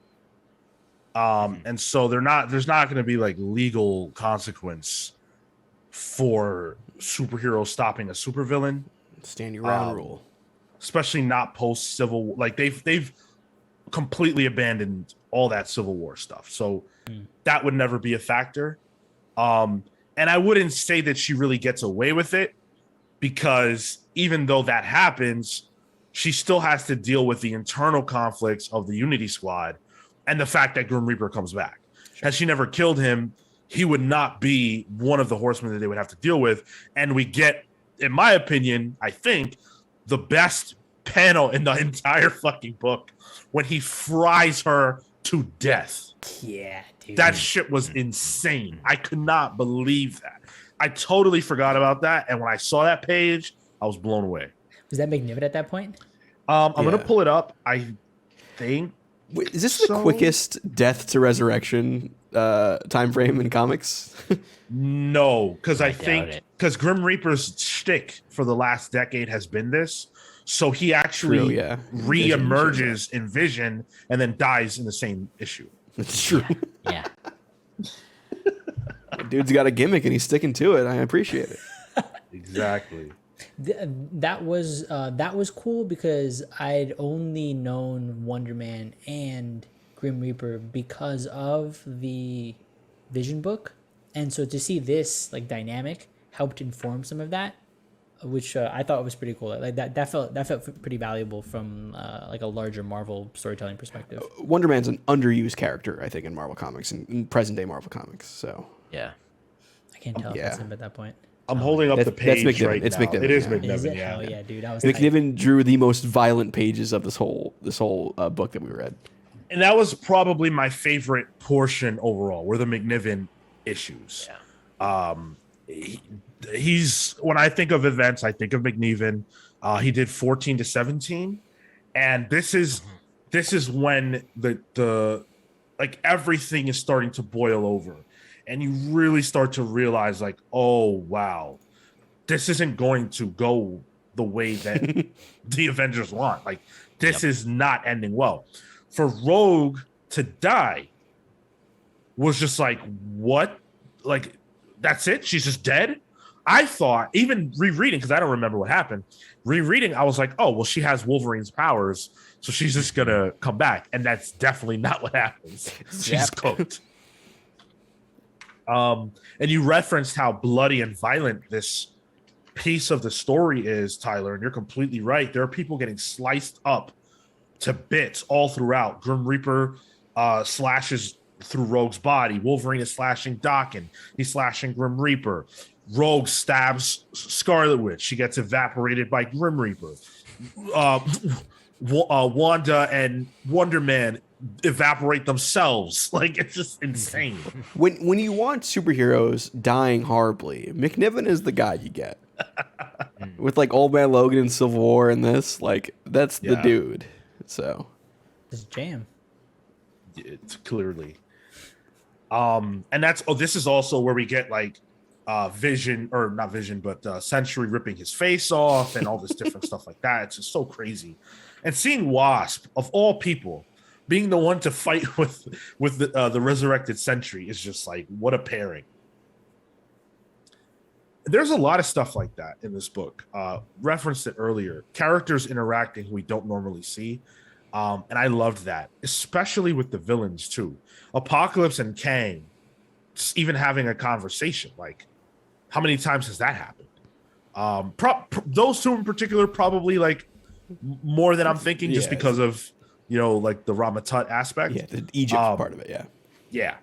A: And so there's not going to be like legal consequence for superheroes stopping a supervillain.
B: Stand your ground rule.
A: Especially not post Civil War. Like they've completely abandoned all that Civil War stuff. So that would never be a factor. And I wouldn't say that she really gets away with it, because even though that happens, she still has to deal with the internal conflicts of the Unity Squad and the fact that Grim Reaper comes back. Sure. Had she never killed him, he would not be one of the horsemen that they would have to deal with. And we get, in my opinion, I think, the best panel in the entire fucking book when he fries her to death.
C: Yeah, Dude.
A: That shit was insane. I could not believe that. I totally forgot about that. And when I saw that page, I was blown away.
C: Was that McNiven at that point?
A: I'm
B: Yeah.
A: gonna pull it up. I think
B: Wait, is this
A: so.
B: the quickest death to resurrection time frame in comics?
A: No, because I
D: doubt
A: think
D: it.
A: because Grim Reaper's shtick for the last decade has been this. So he actually
B: True, yeah.
A: re-emerges in Vision and then dies in the same issue.
B: It's true.
D: Yeah.
B: Dude's got a gimmick and he's sticking to it. I appreciate it.
A: Exactly.
C: That was cool because I'd only known Wonder Man and Grim Reaper because of the Vision book, and so to see this like dynamic helped inform some of that, which I thought was pretty cool. Like that felt pretty valuable from like a larger Marvel storytelling perspective.
B: Wonder Man's an underused character, I think, in Marvel Comics, in present day Marvel Comics. So
D: Yeah.
C: I can't tell if
B: yeah.
C: that's him at that point.
A: I'm holding up the
B: That's
A: page
B: McNiven.
A: right
B: It's
A: now.
B: McNiven,
A: It is
B: yeah.
A: McNiven,
C: Is it?
A: yeah.
C: Hell yeah, dude! I was tight.
B: McNiven drew the most violent pages of this whole book that we read.
A: And that was probably my favorite portion overall, were the McNiven issues.
D: Yeah.
A: He's when I think of events, I think of McNiven. He did 14 to 17, and this is when the like everything is starting to boil over, and you really start to realize like, oh wow, this isn't going to go the way that the Avengers want. Like this is not ending well. For Rogue to die was just like, what? Like that's it? She's just dead? I thought, even rereading, because I don't remember what happened, rereading, I was like, oh, well, she has Wolverine's powers, so she's just going to come back. And that's definitely not what happens. She's cooked. And you referenced how bloody and violent this piece of the story is, Tyler, and you're completely right. There are people getting sliced up to bits all throughout. Grim Reaper slashes through Rogue's body. Wolverine is slashing Daken. He's slashing Grim Reaper. Rogue stabs Scarlet Witch. She gets evaporated by Grim Reaper. Wanda and Wonder Man evaporate themselves. Like, it's just insane.
B: When you want superheroes dying horribly, McNiven is the guy you get. With like Old Man Logan and Civil War and this, like that's the dude. So
C: This jam.
A: It's clearly. And this is also where we get like Vision, or not Vision, but Sentry ripping his face off and all this different stuff like that. It's just so crazy. And seeing Wasp, of all people, being the one to fight with the resurrected Sentry is just like, what a pairing. There's a lot of stuff like that in this book. Referenced it earlier. Characters interacting who we don't normally see. And I loved that, especially with the villains too. Apocalypse and Kang, just even having a conversation. Like, how many times has that happened? Those two in particular, probably like more than I'm thinking, just because of like the Ramatut aspect.
B: yeah, the Egypt part of it. Yeah.
A: Yeah.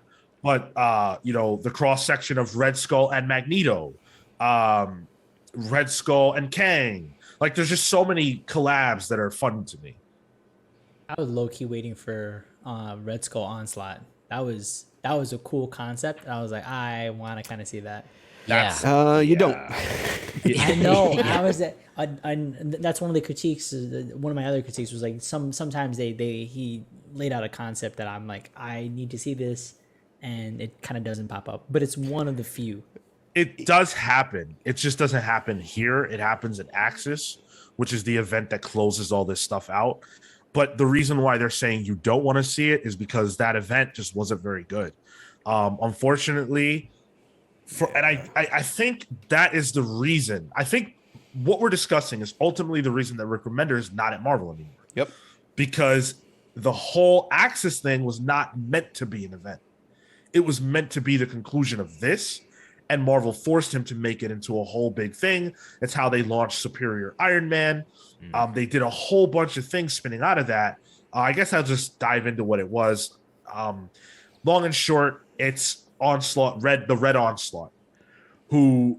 A: But the cross section of Red Skull and Magneto, Red Skull and Kang. Like, there's just so many collabs that are fun to me.
C: I was low key waiting for Red Skull Onslaught. That was a cool concept. I was like, I want to kind of see that.
B: You don't.
C: I know. I was that's one of the critiques. One of my other critiques was like sometimes he laid out a concept that I'm like, I need to see this, and it kind of doesn't pop up. But it's one of the few.
A: It does happen. It just doesn't happen here. It happens at Axis, which is the event that closes all this stuff out. But the reason why they're saying you don't want to see it is because that event just wasn't very good. Unfortunately, I think that is the reason. I think what we're discussing is ultimately the reason that Rick Remender is not at Marvel anymore.
B: Yep.
A: Because the whole Axis thing was not meant to be an event. It was meant to be the conclusion of this, and Marvel forced him to make it into a whole big thing. It's how they launched Superior Iron Man. They did a whole bunch of things spinning out of that. I guess I'll just dive into what it was. Long and short, it's Onslaught, the Red Onslaught, who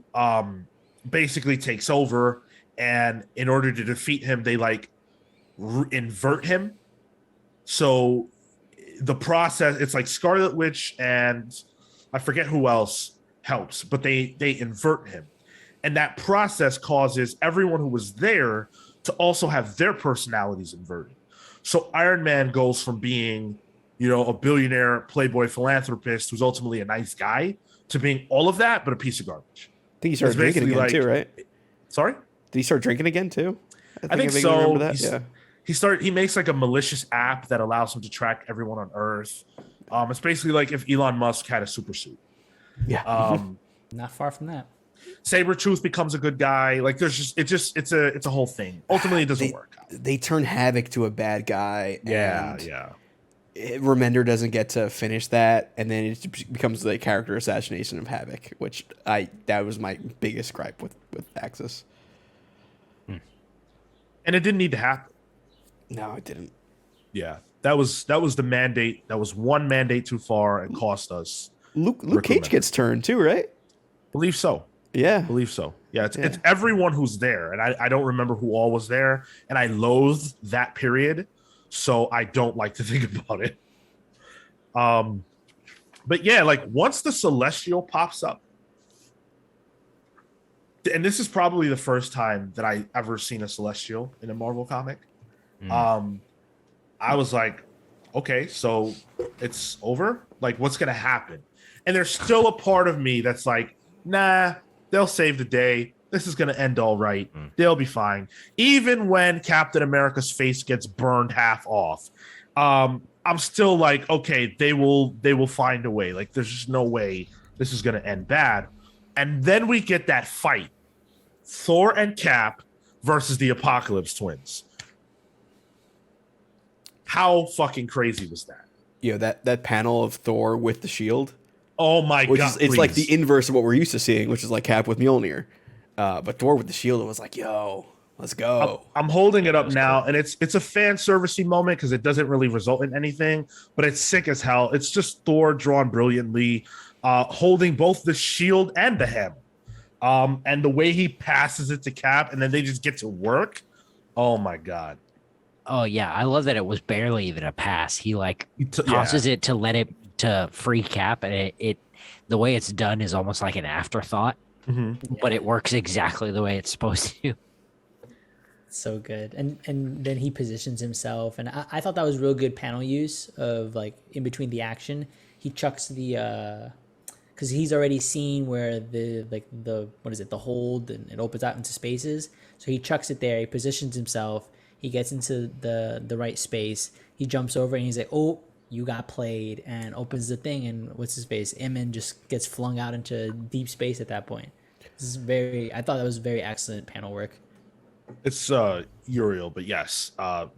A: basically takes over, and in order to defeat him, they like invert him. So the process, it's like Scarlet Witch and I forget who else helps, but they invert him. And that process causes everyone who was there to also have their personalities inverted. So Iron Man goes from being, a billionaire playboy philanthropist who's ultimately a nice guy to being all of that, but a piece of garbage.
B: I think he started drinking again too, right?
A: Sorry?
B: Did he start drinking again too?
A: I think
B: vaguely
A: so.
B: remember that. Yeah.
A: He makes like a malicious app that allows him to track everyone on Earth. It's basically like if Elon Musk had a super suit.
B: Yeah.
C: Not far from that.
A: Sabretooth becomes a good guy. Like it's a whole thing. Ultimately, it doesn't work out.
B: They turn Havoc to a bad guy.
A: Yeah,
B: and
A: yeah.
B: Remender doesn't get to finish that, and then it becomes the character assassination of Havoc, which that was my biggest gripe with Axis.
A: And it didn't need to happen.
B: No, it didn't.
A: Yeah, that was the mandate. That was one mandate too far and cost us.
B: Luke Cage gets turned too, right?
A: Believe so.
B: Yeah,
A: Believe so. Yeah, it's everyone who's there, and I don't remember who all was there, and I loathe that period, so I don't like to think about it. But yeah, like once the Celestial pops up, and this is probably the first time that I ever seen a Celestial in a Marvel comic. I was like, okay, so it's over. Like, what's gonna happen? And there's still a part of me that's like, nah, they'll save the day. This is gonna end all right. They'll be fine. Even when Captain America's face gets burned half off, I'm still like, okay, they will find a way. Like, there's just no way this is gonna end bad. And then we get that fight, Thor and Cap versus the Apocalypse Twins. How fucking crazy was that?
B: that panel of Thor with the shield.
A: Oh my god!
B: It's like the inverse of what we're used to seeing, which is like Cap with Mjolnir. But Thor with the shield, it was like, yo, let's go.
A: I'm holding it up now, and it's a fan servicey moment because it doesn't really result in anything, but it's sick as hell. It's just Thor drawn brilliantly, holding both the shield and the hammer. And the way he passes it to Cap, and then they just get to work. Oh my god!
D: Oh yeah, I love that it was barely even a pass. He tosses it to let it to free Cap, and it the way it's done is almost like an afterthought, but it works exactly the way it's supposed to.
C: So good. And then he positions himself, and I thought that was real good panel use of like in between the action. He chucks the because he's already seen where the hold, and it opens out into spaces. So he chucks it there. He positions himself. He gets into the right space. He jumps over and he's like, "Oh, you got played," and opens the thing. And what's his face? Emin just gets flung out into deep space at that point. I thought that was very excellent panel work.
A: It's Uriel, but yes.
C: Was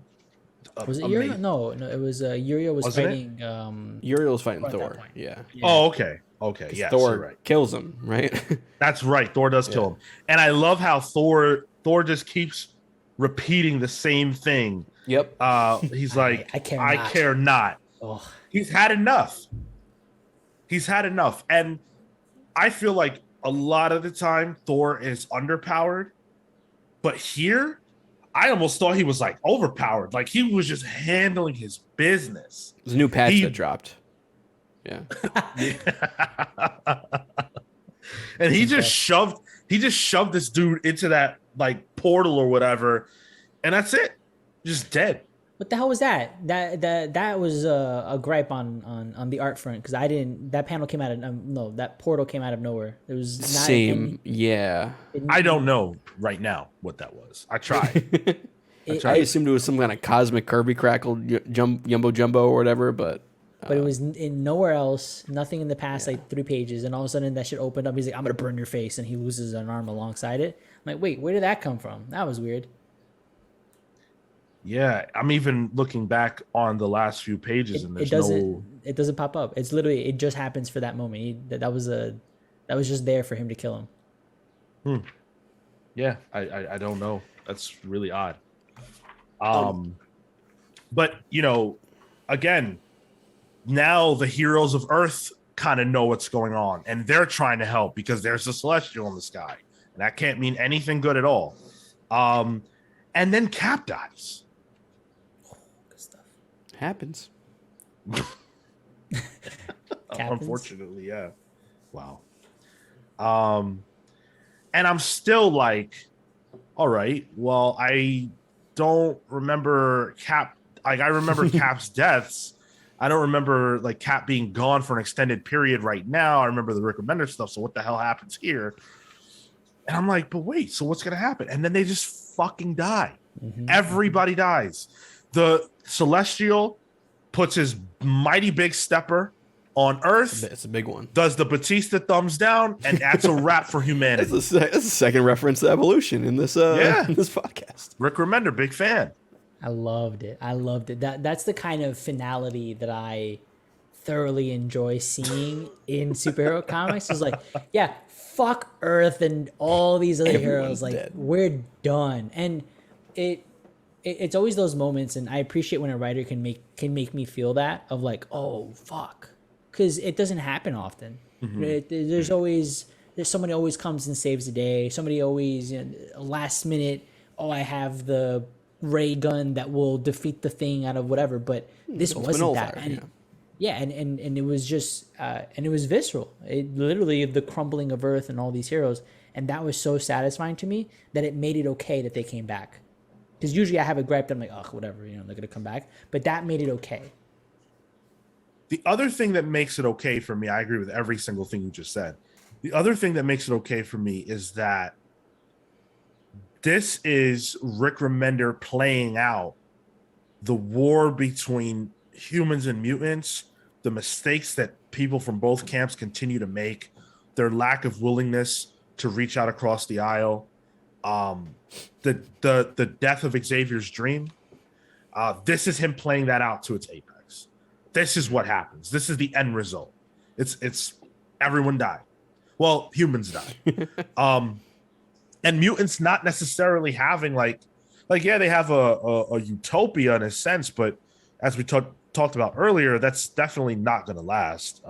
C: it Uriel? No, it was Uriel was fighting.
B: Uriel was fighting Thor. Yeah.
A: Oh, okay. Yes,
B: Thor
A: you're right.
B: kills him, right?
A: That's right. Thor does kill him, and I love how Thor just keeps repeating the same thing.
B: Yep.
A: He's like,
C: I
A: care not.
C: Oh.
A: He's had enough. And I feel like a lot of the time Thor is underpowered, but here I almost thought he was like overpowered. Like he was just handling his business.
B: There's a new patch that dropped. Yeah.
A: And he just shoved this dude into that like portal or whatever, and that's it. Just dead.
C: What the hell was that? That was a gripe on the art front because that panel came out of that portal came out of nowhere. It was not
B: same. Yeah.
A: I don't know right now what that was. I tried.
B: I assumed it was some kind of cosmic Kirby crackle Yumbo Jumbo or whatever, but
C: it was in nowhere else. Nothing in the past like 3 pages, and all of a sudden that shit opened up. He's like, "I'm gonna burn your face," and he loses an arm alongside it. I'm like, wait, where did that come from? That was weird.
A: Yeah, I'm even looking back on the last few pages, and it
C: doesn't pop up. It's literally it just happens for that moment. That was just there for him to kill him.
A: Yeah, I don't know. That's really odd. But again, now the heroes of Earth kind of know what's going on, and they're trying to help because there's a Celestial in the sky, and that can't mean anything good at all. And then Cap dies.
C: Good stuff.
B: Happens.
C: Captains?
A: Unfortunately, yeah. Wow. And I'm still like, all right, well, I don't remember Cap. Like, I remember Cap's deaths. I don't remember like Cap being gone for an extended period right now. I remember the Rick Remender stuff. So what the hell happens here? And I'm like, but wait, so what's gonna happen? And then they just fucking die. Everybody dies. The Celestial puts his mighty big stepper on Earth,
B: It's a big one.
A: does the Batista thumbs down, and that's a wrap for humanity.
B: That's the second reference to evolution in this in this podcast.
A: Rick Remender, big fan.
C: I loved it. That's the kind of finality that I thoroughly enjoy seeing in superhero comics. Is like, yeah, fuck Earth and all these other heroes. Like,
B: dead.
C: we're done. And it's always those moments, and I appreciate when a writer can make me feel that of like, oh fuck, because it doesn't happen often. There's somebody always comes and saves the day. Somebody always, last minute. Oh, I have the ray gun that will defeat the thing out of whatever. But this wasn't that. And it was just and it was visceral. It literally the crumbling of Earth and all these heroes, and that was so satisfying to me that it made it okay that they came back. Because usually I have a gripe that I'm like, oh, whatever, they're gonna come back. But that made it okay.
A: The other thing that makes it okay for me, I agree with every single thing you just said. The other thing that makes it okay for me is that this is Rick Remender playing out the war between humans and mutants, the mistakes that people from both camps continue to make, their lack of willingness to reach out across the aisle, the death of Xavier's dream. This is him playing that out to its apex. This is what happens. This is the end result. It's everyone died. Well, humans die. And mutants not necessarily having like yeah, they have a utopia in a sense, but as we talked about earlier, that's definitely not going to last.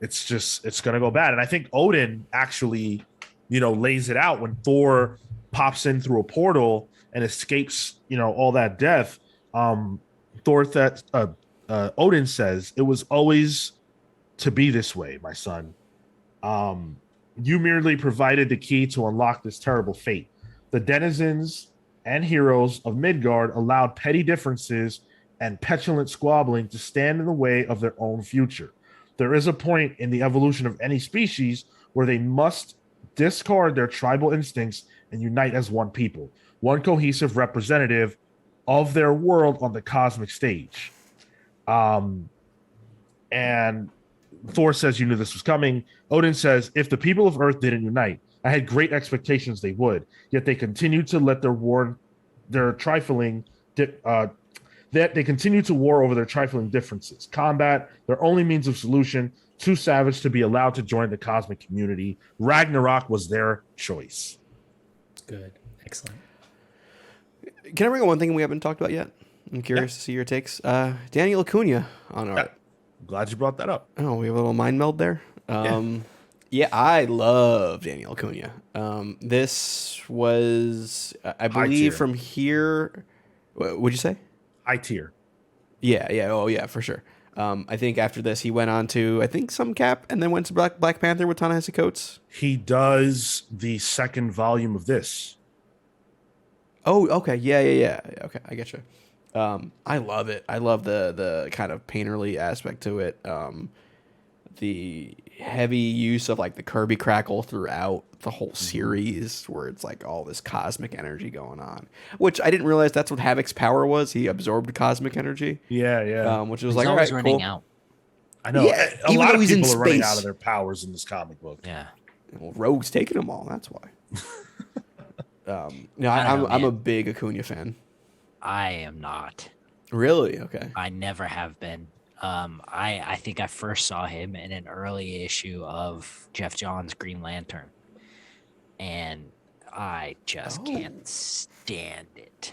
A: It's going to go bad. And I think Odin actually, lays it out when Thor pops in through a portal and escapes, all that death. Odin says, "It was always to be this way, my son. You merely provided the key to unlock this terrible fate. The denizens and heroes of Midgard allowed petty differences and petulant squabbling to stand in the way of their own future. There is a point in the evolution of any species where they must discard their tribal instincts and unite as one people, one cohesive representative of their world on the cosmic stage." And Thor says, "You knew this was coming." Odin says, "If the people of Earth didn't unite, I had great expectations they would. Yet they continued to let their trifling that they continue to war over their trifling differences. Combat, their only means of solution, too savage to be allowed to join the cosmic community. Ragnarok was their choice."
C: Good. Excellent.
B: Can I bring up one thing we haven't talked about yet? I'm curious to see your takes. Daniel Acuna on art.
A: I'm glad you brought that up.
B: Oh, we have a little mind meld there. Yeah, I love Daniel Acuna. This was, I believe, from here. What'd you say?
A: High tier.
B: Yeah. Oh, yeah, for sure. I think after this, he went on to, some Cap, and then went to Black Panther with Ta-Nehisi Coates.
A: He does the second volume of this.
B: Oh, okay. Yeah. Okay, I get you. I love it. I love the kind of painterly aspect to it. The heavy use of like the Kirby crackle throughout the whole series, where it's like all this cosmic energy going on, which I didn't realize that's what Havoc's power was. He absorbed cosmic energy.
A: Yeah.
B: Which was
D: He's
B: like, all
D: always
B: right,
D: running
B: cool.
D: out.
A: I know.
B: Yeah,
A: A
B: even
A: lot
B: though
A: of
B: he's in
A: people are running
B: space.
A: out of their powers in this comic book.
D: Yeah.
B: Well, Rogue's taking them all. That's why.
D: I don't know,
B: I'm
D: man.
B: a big Acuna fan.
D: I am not.
B: Really? Okay.
D: I never have been. I think I first saw him in an early issue of Jeff Johns' Green Lantern, and I just can't stand it.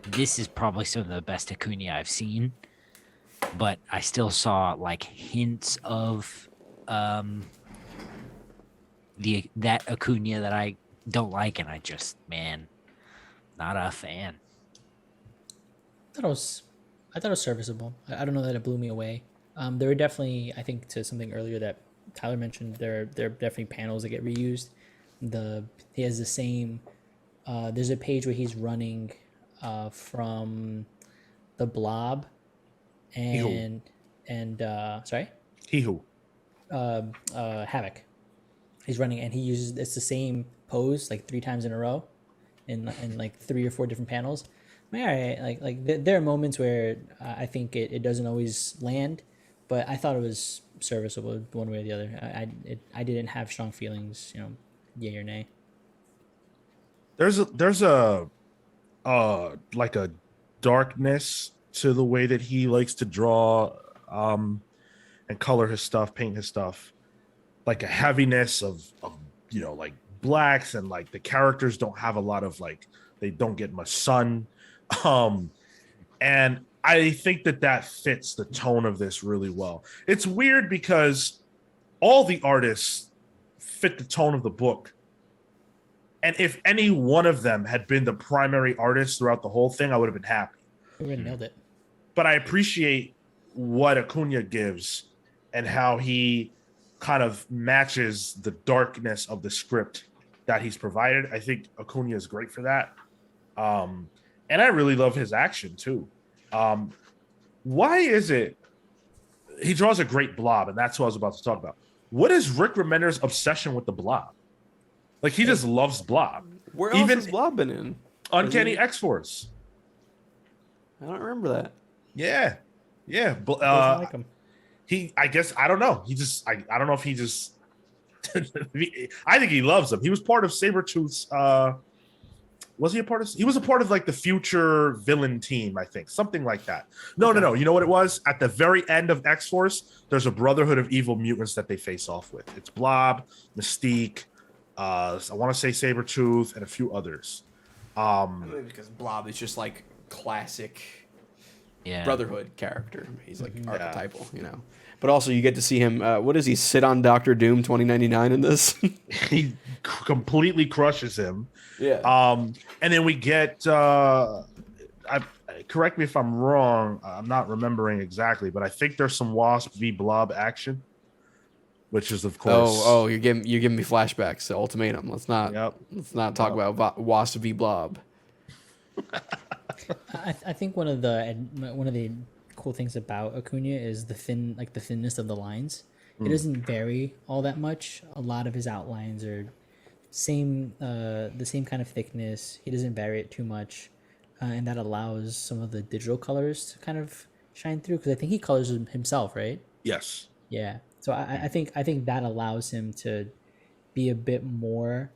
D: This is probably some of the best Acuna I've seen, but I still saw like hints of that Acuna that I don't like, and I just, man, not a fan.
C: That was I thought it was serviceable. I don't know that it blew me away. There were definitely, I think, to something earlier that Tyler mentioned, there are definitely panels that get reused. He has the same. There's a page where he's running from the Blob, and sorry,
A: He who.
C: Havoc. He's running and he uses it's the same pose like 3 times in a row, in like 3 or 4 different panels. I mean, all right, there are moments where I think it doesn't always land, but I thought it was serviceable one way or the other. I didn't have strong feelings, yay or nay.
A: There's a like a darkness to the way that he likes to draw and color his stuff, paint his stuff, like a heaviness of like blacks, and like the characters don't have a lot of they don't get much sun, and I think that fits the tone of this really well. It's weird because all the artists fit the tone of the book, and if any one of them had been the primary artist throughout the whole thing, I would have been happy.
C: We would have nailed it.
A: But I appreciate what Acuna gives and how he kind of matches the darkness of the script that he's provided. I think Acuna is great for that. And I really love his action too. Why is it he draws a great blob, and that's what I was about to talk about. What is Rick Remender's obsession with the blob? Like, he just loves blob.
B: Where else has Blob been in?
A: Uncanny X-Force.
B: I don't remember that.
A: Yeah.
C: Doesn't like him.
A: I guess, I don't know. I don't know if he just, I think he loves him. He was part of Sabretooth's, was he a part of, he was a part of like the future villain team, I think. Something like that. No. You know what it was? At the very end of X-Force, there's a brotherhood of evil mutants that they face off with. It's Blob, Mystique, I want to say Sabretooth, and a few others.
B: Maybe because Blob is just like classic Brotherhood character. He's like archetypal, But also you get to see him, what does he, sit on Doctor Doom 2099 in this?
A: He completely crushes him.
B: Yeah.
A: And then we get, correct me if I'm wrong, I'm not remembering exactly, but I think there's some Wasp v Blob action, which is of course.
B: Oh, you're giving me flashbacks to Ultimatum. Let's not talk about Wasp v Blob.
C: I think one of the cool things about Acuna is the thinness of the lines. It doesn't vary all that much. A lot of his outlines are the same kind of thickness. He doesn't vary it too much, and that allows some of the digital colors to kind of shine through, because I think he colors them himself, right?
A: Yes.
C: Yeah. So I think that allows him to be a bit more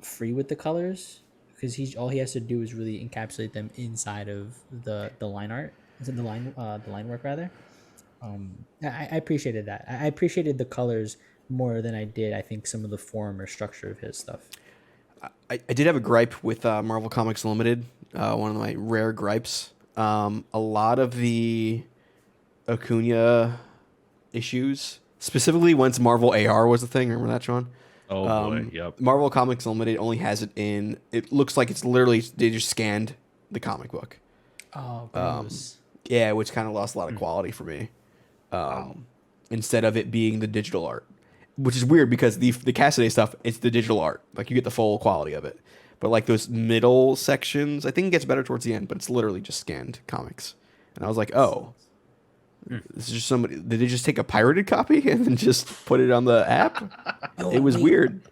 C: free with the colors, because all he has to do is really encapsulate them inside of the line art, the line work rather. I appreciated that. I appreciated the colors more than I did, I think, some of the form or structure of his stuff.
B: I did have a gripe with Marvel Comics Limited. One of my rare gripes. A lot of the Acuna issues, specifically once Marvel AR was a thing. Remember that, Sean?
A: Oh boy, yep.
B: Marvel Comics Unlimited only has it in. It looks like it's literally they just scanned the comic book.
C: Oh, gross.
B: Yeah, which kind of lost a lot of quality for me. Instead of it being the digital art, which is weird because the Cassaday stuff, it's the digital art. Like, you get the full quality of it. But like those middle sections, I think it gets better towards the end, but it's literally just scanned comics. And I was like, oh. This is just somebody. Did they just take a pirated copy and then just put it on the app? It was weird.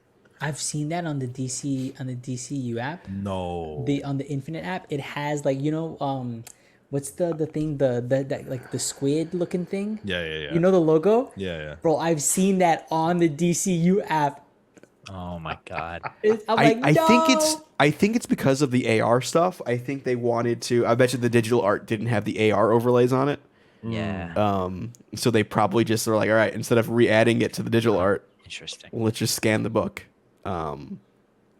C: I've seen that on the DCU app.
A: No.
C: On the Infinite app, it has like, what's the thing, the like the squid looking thing?
A: Yeah.
C: You know the logo?
A: Yeah.
C: Bro, I've seen that on the DCU app.
D: Oh my god.
B: I think it's because of the AR stuff. I think they wanted to. I bet you the digital art didn't have the AR overlays on it.
D: Yeah.
B: So they probably just were like, all right, instead of re-adding it to the digital art,
D: Interesting.
B: let's just scan the book.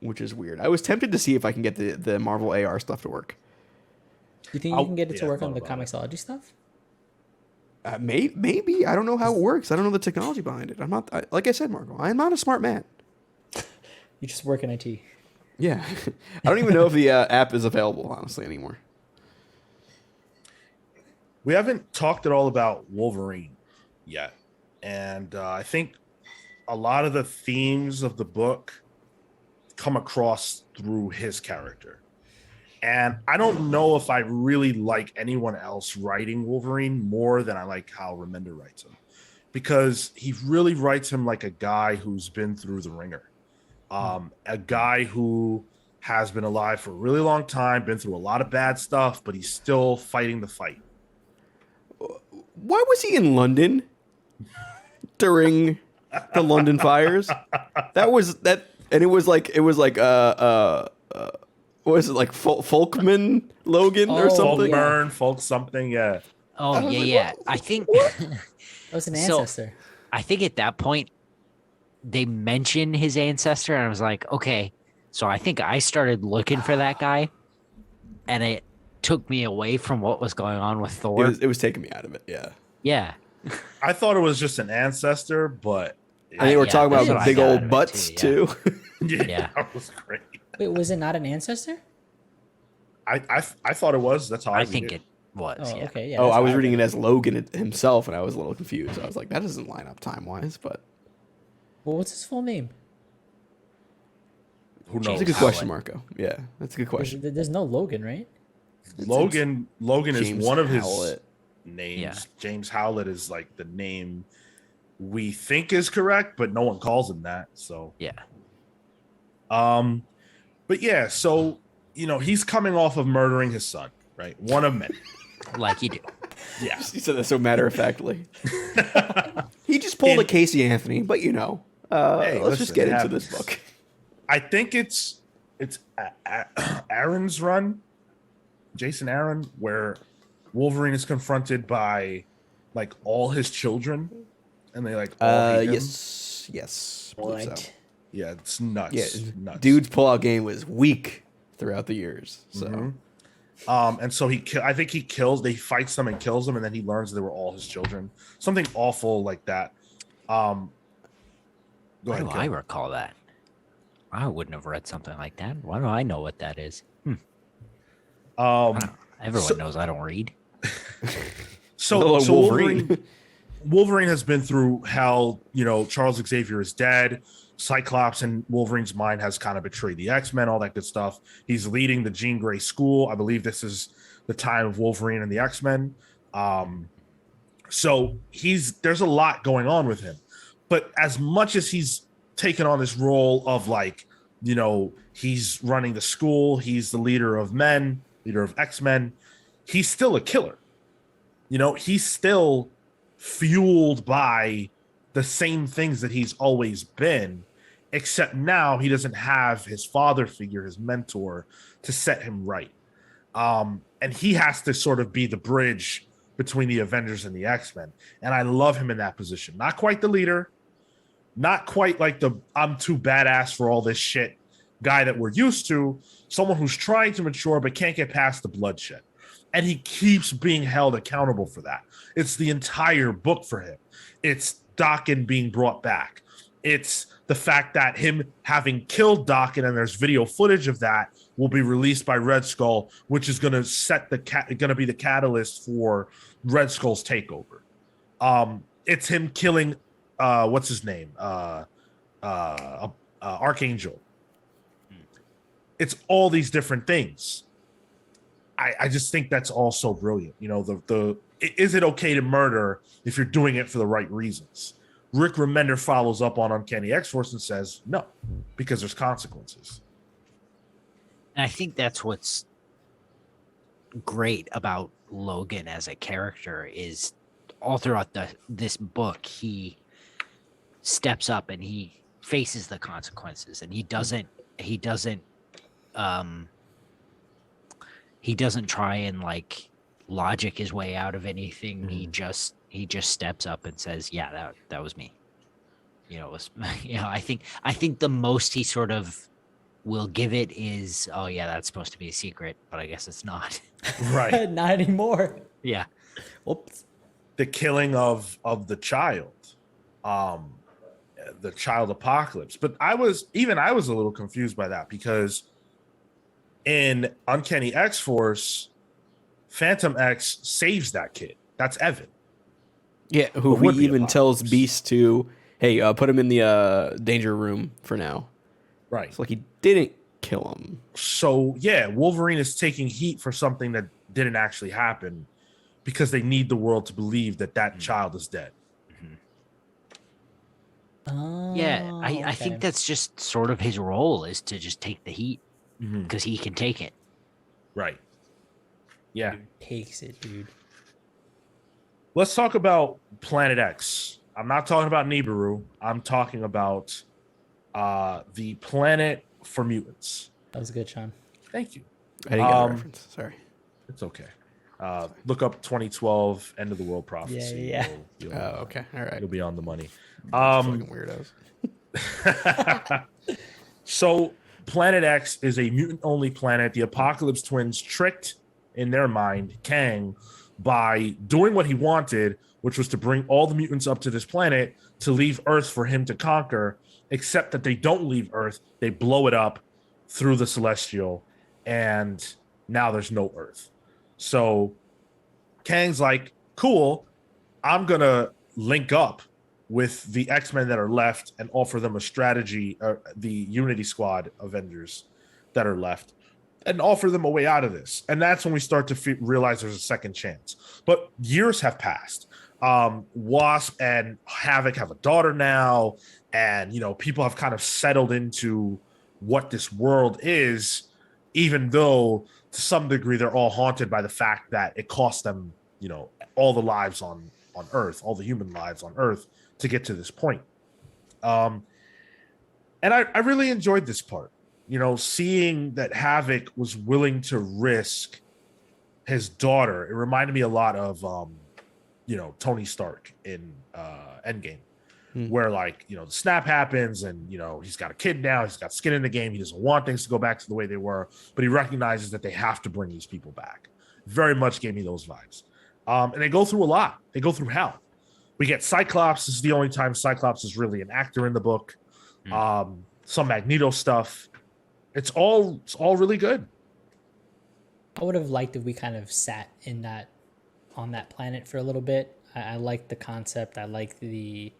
B: Which is weird. I was tempted to see if I can get the Marvel AR stuff to work.
C: You think you can get it to work on the Comixology stuff?
B: Maybe. I don't know how it works. I don't know the technology behind it. I'm not, like I said, Marco, I'm not a smart man.
C: You just work in IT.
B: Yeah. I don't even know if the app is available, honestly, anymore.
A: We haven't talked at all about Wolverine yet. And I think a lot of the themes of the book come across through his character. And I don't know if I really like anyone else writing Wolverine more than I like how Remender writes him, because he really writes him like a guy who's been through the ringer, a guy who has been alive for a really long time, been through a lot of bad stuff, but he's still fighting the fight.
B: Why was he in London during the London fires? That was that, and it was like what was it, like Folkman Logan or
C: Oh,
B: something?
C: yeah.
A: Folk folk something, yeah.
D: Oh
B: I was
D: yeah,
B: like,
D: yeah.
B: what?
D: I think
C: That was an
D: So-
C: ancestor.
D: I think at that point they mentioned his ancestor, and I was like, okay. So I think I started looking for that guy, and it took me away from what was going on with Thor.
B: It was taking me out of it. Yeah,
D: Yeah,
A: I thought it was just an ancestor, but
B: I think we're
D: yeah,
B: talking
D: that's
B: about
D: what I
B: big
D: got out
B: old
D: of it,
B: butts
D: too,
B: too.
D: Yeah.
A: that was great.
C: Wait, was it not an ancestor?
A: I thought it was. That's how I
D: I
A: read
D: think
A: it.
D: it was.
C: Oh,
D: Yeah.
C: okay. Yeah.
B: Oh,
C: that's
B: I
C: how
B: was reading
C: read
B: it as Logan himself, and I was a little confused. I was like, that doesn't line up time wise, but
C: Well, what's his full name?
A: Who
B: it's
A: knows?
B: a good
D: Howard.
B: question, Marco. Yeah, that's a good question.
C: There's no Logan, right?
A: Logan is
B: James
A: one of his
B: Howlett.
A: names.
D: Yeah.
A: James Howlett is like the name we think is correct, but no one calls him that. So
D: Yeah.
A: but yeah, so he's coming off of murdering his son, right? One of many.
D: Like you do.
A: Yeah.
B: He said that so matter of factly. He just pulled a Casey Anthony, but
A: Hey,
B: let's just
A: listen,
B: get
A: it
B: into this
A: happens.
B: book.
A: I think it's Aaron's run, Jason Aaron, where Wolverine is confronted by like all his children, and they like all hate him.
B: Yes. I believe so.
A: Yeah, it's nuts.
B: Yeah,
A: nuts.
B: dude's pullout game was weak throughout the years. So
A: And so I think he kills. They fights them and kills them, and then he learns they were all his children. Something awful like that. Go
D: Why
A: ahead.
D: do
A: Kel.
D: I recall that? I wouldn't have read something like that. Why do I know what that is? Everyone
A: So-
D: knows I don't read.
A: So
B: Hello,
A: Wolverine. Wolverine has been through hell. Charles Xavier is dead. Cyclops in Wolverine's mind has kind of betrayed the X-Men, all that good stuff. He's leading the Jean Grey School. I believe this is the time of Wolverine and the X-Men. So there's a lot going on with him. But as much as he's taken on this role of he's running the school, he's the leader of men, leader of X-Men, he's still a killer. He's still fueled by the same things that he's always been, except now he doesn't have his father figure, his mentor, to set him right. And he has to sort of be the bridge between the Avengers and the X-Men. And I love him in that position. Not quite the leader, not quite like the I'm too badass for all this shit guy that we're used to, someone who's trying to mature but can't get past the bloodshed. And he keeps being held accountable for that. It's the entire book for him. It's Daken being brought back. It's the fact that him having killed Daken, and there's video footage of that, will be released by Red Skull, which is going to be the catalyst for Red Skull's takeover. It's him killing what's his name? Archangel. It's all these different things. I just think that's all so brilliant. Is it okay to murder if you're doing it for the right reasons? Rick Remender follows up on Uncanny X-Force and says, no, because there's consequences.
D: And I think that's what's great about Logan as a character is all throughout this book, he steps up and he faces the consequences, and he doesn't try and like logic his way out of anything. He just steps up and says, yeah, that was me. It was, I think the most he sort of will give it is, oh yeah, that's supposed to be a secret, but I guess it's not.
A: Right.
C: Not anymore.
D: Yeah.
C: Oops.
A: The killing of the child, the child apocalypse. But I was a little confused by that, because in Uncanny X-Force, Phantom X saves that kid. That's Evan.
B: Yeah, who
A: Or would
B: he
A: be
B: even tells
A: Apocalypse.
B: Beast to, hey, put him in the danger room for now.
A: Right.
B: It's like he didn't kill him.
A: So yeah, Wolverine is taking heat for something that didn't actually happen because they need the world to believe that that child is dead.
C: Oh,
D: Yeah, I
C: okay.
D: think that's just sort of his role, is to just take the heat because he can take it.
A: Right. Yeah.
C: Dude takes it, dude.
A: Let's talk about Planet X. I'm not talking about Nibiru. I'm talking about the planet for mutants.
C: That was good, Sean.
A: Thank you.
B: I didn't get the reference. Sorry.
A: It's okay. Look up 2012 End of the World Prophecy.
C: Yeah.
A: You'll,
B: Oh, okay. All right.
A: you'll be on the money.
B: Fucking weirdos.
A: So Planet X is a mutant-only planet. The Apocalypse twins tricked, in their mind, Kang by doing what he wanted, which was to bring all the mutants up to this planet to leave Earth for him to conquer, except that they don't leave Earth. They blow it up through the Celestial, and now there's no Earth. So Kang's like, cool, I'm going to link up with the X-Men that are left and offer them a strategy, the Unity Squad Avengers that are left, and offer them a way out of this. And that's when we start to realize there's a second chance. But years have passed. Wasp and Havoc have a daughter now, and people have kind of settled into what this world is, even though to some degree they're all haunted by the fact that it cost them, all the lives on Earth, all the human lives on Earth to get to this point. And I really enjoyed this part, seeing that Havoc was willing to risk his daughter. It reminded me a lot of, Tony Stark in Endgame, where the snap happens and, he's got a kid now, he's got skin in the game. He doesn't want things to go back to the way they were, but he recognizes that they have to bring these people back. Very much gave me those vibes. And they go through a lot. They go through hell. We get Cyclops. This is the only time Cyclops is really an actor in the book. Some Magneto stuff. It's all really good.
C: I would have liked if we kind of sat on that planet for a little bit. I like the concept. I like the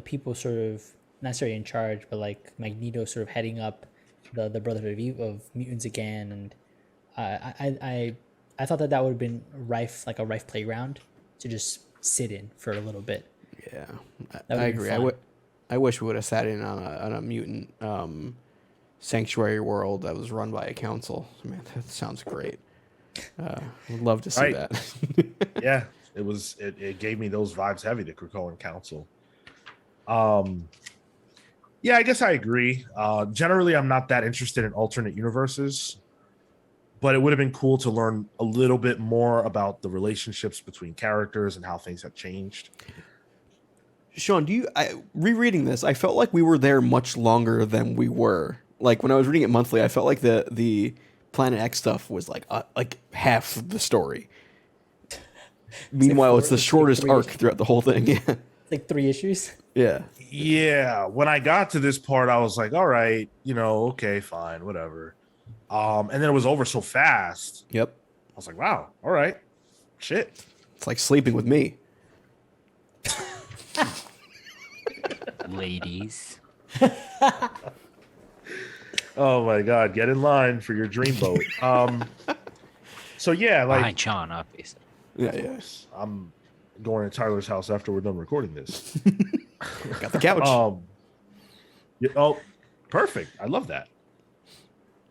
C: people sort of not necessarily in charge, but like Magneto sort of heading up the Brotherhood of Mutants again. And I thought that would have been rife playground to just sit in for a little bit.
B: Yeah,
C: That
B: I
C: would've been
B: agree.
C: fun.
B: I wish we would have sat in on a mutant sanctuary world that was run by a council. Man, that sounds great. Would love to see that.
A: Yeah, it gave me those vibes heavy, the Krakoan Council. Yeah, I guess I agree. Generally, I'm not that interested in alternate universes, but it would have been cool to learn a little bit more about the relationships between characters and how things have changed.
B: Sean, rereading this, I felt like we were there much longer than we were. Like when I was reading it monthly, I felt like the Planet X stuff was like half the story. Meanwhile, it's the shortest arc throughout the whole thing. Yeah.
C: It's like 3 issues.
B: Yeah.
A: Yeah, when I got to this part, I was like, all right, okay, fine, whatever. And then it was over so fast.
B: Yep.
A: I was like, wow, all right, shit.
B: It's like sleeping with me.
D: Ladies.
A: Oh my God, get in line for your dream boat. So yeah, like
D: Behind Sean, obviously.
B: Yeah.
A: I'm going to Tyler's house after we're done recording this.
B: Got the couch.
A: Oh, perfect. I love that.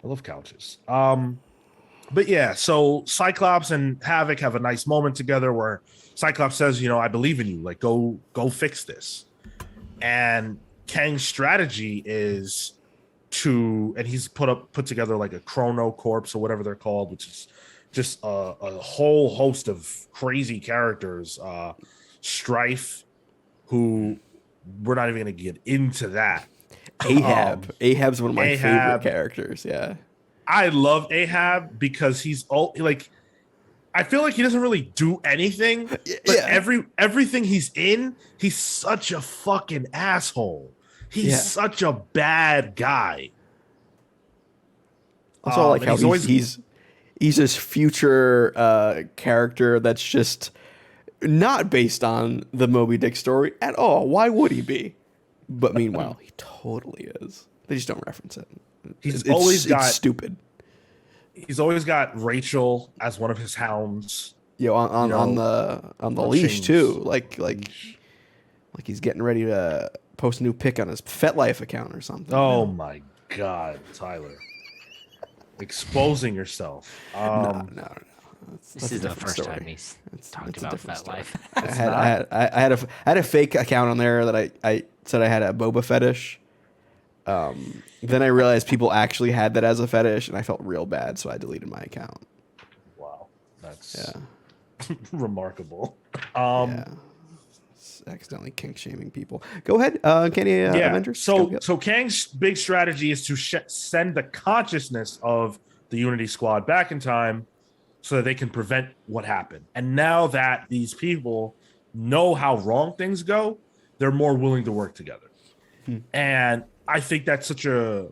A: I love couches. But yeah, so Cyclops and Havoc have a nice moment together where Cyclops says, I believe in you. Like, go fix this. And Kang's strategy is and he's put together like a Chrono Corps or whatever they're called, which is just a whole host of crazy characters. Strife, who we're not even going to get into that.
B: Ahab. Ahab's one of my favorite characters. Yeah.
A: I love Ahab because he's I feel like he doesn't really do anything, but everything he's in, he's such a fucking asshole. He's such a bad guy.
B: Also, I like how he's he's this future character that's just not based on the Moby Dick story at all. Why would he be? But meanwhile, he totally is. They just don't reference it.
A: He's always got
B: it's stupid.
A: He's always got Rachel as one of his hounds.
B: On the leash
A: chains.
B: too. Like he's getting ready to post a new pic on his FetLife account or something.
A: Oh my God, Tyler. Exposing yourself.
B: No.
D: This is the first time he's talked about FetLife.
B: I had a fake account on there that I said I had a boba fetish. Then I realized people actually had that as a fetish, and I felt real bad, so I deleted my account.
A: Wow, that's remarkable.
B: It's accidentally kink shaming people. Go ahead, Uncanny Avengers.
A: So Kang's big strategy is to send the consciousness of the Unity Squad back in time, so that they can prevent what happened. And now that these people know how wrong things go, they're more willing to work together. And I think that's such a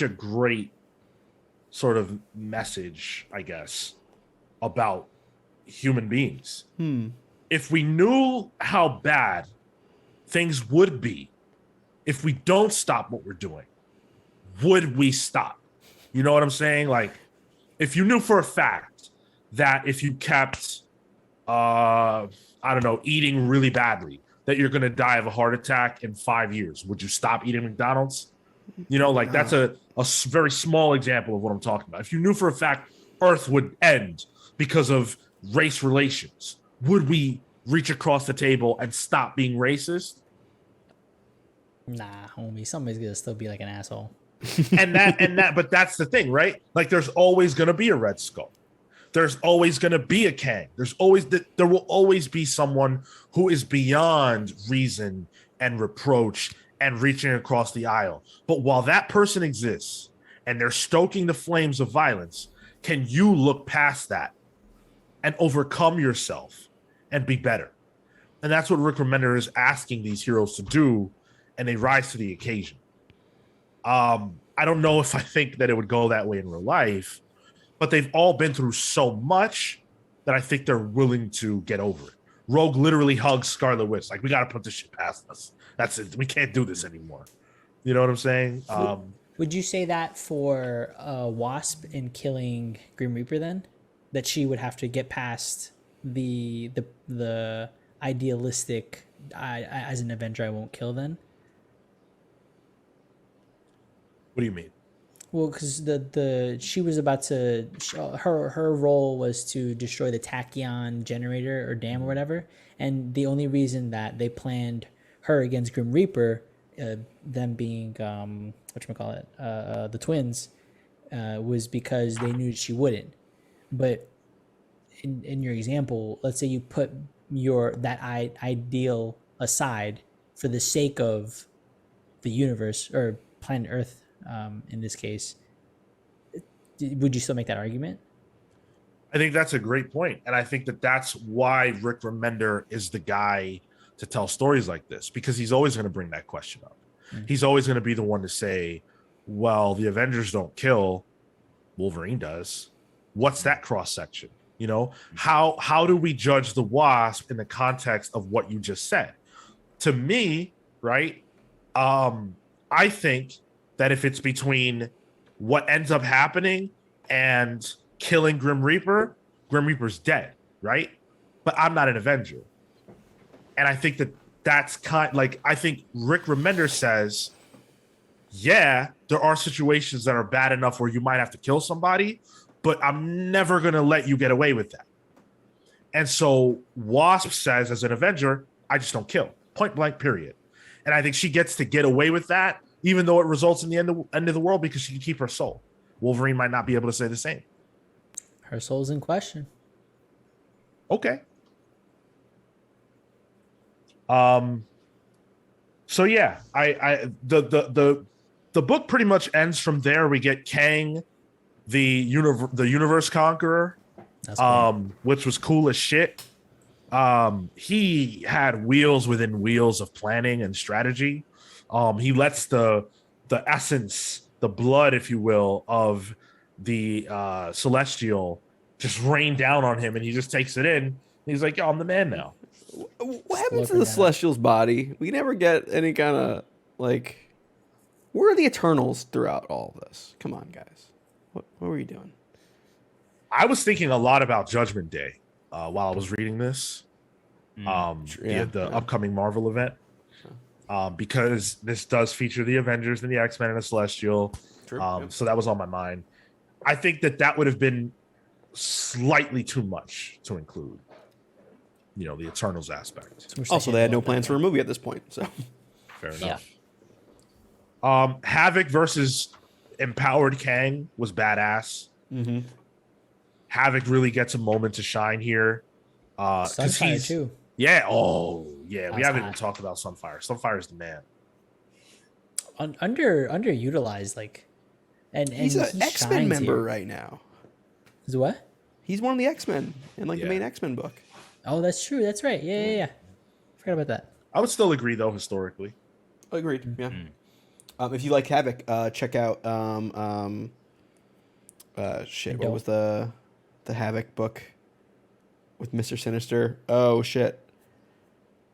A: great sort of message, I guess, about human beings. If we knew how bad things would be if we don't stop what we're doing, would we stop? You know what I'm saying? Like, if you knew for a fact that if you kept, eating really badly, that you're going to die of a heart attack in 5 years, would you stop eating McDonald's? You know, like that's a very small example of what I'm talking about. If you knew for a fact Earth would end because of race relations, would we reach across the table and stop being racist?
C: Nah, homie, somebody's gonna still be like an asshole.
A: But that's the thing, right? Like, there's always going to be a Red Skull. There's always going to be a Kang. There will always be someone who is beyond reason and reproach and reaching across the aisle. But while that person exists and they're stoking the flames of violence, can you look past that and overcome yourself and be better? And that's what Rick Remender is asking these heroes to do, and they rise to the occasion. I don't know if I think that it would go that way in real life, but they've all been through so much that I think they're willing to get over it. Rogue literally hugs Scarlet Witch, like, we got to put this shit past us. That's it. We can't do this anymore. You know what I'm saying?
C: Would you say that for Wasp in killing Grim Reaper then? That she would have to get past the idealistic, as an Avenger I won't kill then?
A: What do you mean?
C: Well, because she was about to, her role was to destroy the tachyon generator or dam or whatever, and the only reason that they planned her against Grim Reaper, them being the twins, was because they knew she wouldn't. But in your example, let's say you put that ideal aside for the sake of the universe or planet Earth. In this case, would you still make that argument?
A: I think that's a great point. And I think that that's why Rick Remender is the guy to tell stories like this, because he's always going to bring that question up. He's always going to be the one to say, well, the Avengers don't kill, Wolverine does. What's that cross section? You know, how do we judge the Wasp in the context of what you just said? To me, right, I think that if it's between what ends up happening and killing Grim Reaper's dead, right? But I'm not an Avenger. And I think that's I think Rick Remender says, yeah, there are situations that are bad enough where you might have to kill somebody, but I'm never going to let you get away with that. And so Wasp says, as an Avenger, I just don't kill. Point blank, period. And I think she gets to get away with that, even though it results in the end of the world, because she can keep her soul. Wolverine might not be able to say the same.
C: Her soul's in question.
A: Okay. So yeah, the book pretty much ends from there. We get Kang, the universe conqueror, cool. Which was cool as shit. He had wheels within wheels of planning and strategy. He lets the essence, the blood, if you will, of the Celestial just rain down on him, and he just takes it in. He's like, "Yo, I'm the man now."
B: What happens to
C: looking
B: the
C: that up.
B: Celestial's body? We never get any kind of like. Where are the Eternals throughout all of this? Come on, guys. What were you doing?
A: I was thinking a lot about Judgment Day while I was reading this,
B: Yeah,
A: the
B: yeah.
A: upcoming Marvel event, because this does feature the Avengers and the X-Men and the Celestial.
B: True.
A: So that was on my mind. I think that would have been slightly too much to include, the Eternals aspect.
B: Also, they had no plans for a movie at this point, so
A: Fair
D: Yeah.
A: enough. Havoc versus Empowered Kang was badass.
B: Mm-hmm.
A: Havoc really gets a moment to shine here. 'Cause
C: Sunfire too.
A: Yeah. Oh, yeah. We
C: That's
A: haven't
C: hot.
A: even talked about Sunfire. Sunfire's the man.
C: Underutilized, like, and
B: He's
C: he
B: an X-Men
C: shines
B: member
C: here.
B: right now.
C: Is what?
B: He's one of the X-Men in the
A: Yeah.
B: main X-Men book.
C: Oh, that's true. That's right. Yeah. Forgot about that.
A: I would still agree, though, historically.
B: Agreed. Yeah. If you like Havoc, check out shit. What was the Havoc book with Mr. Sinister? Oh shit.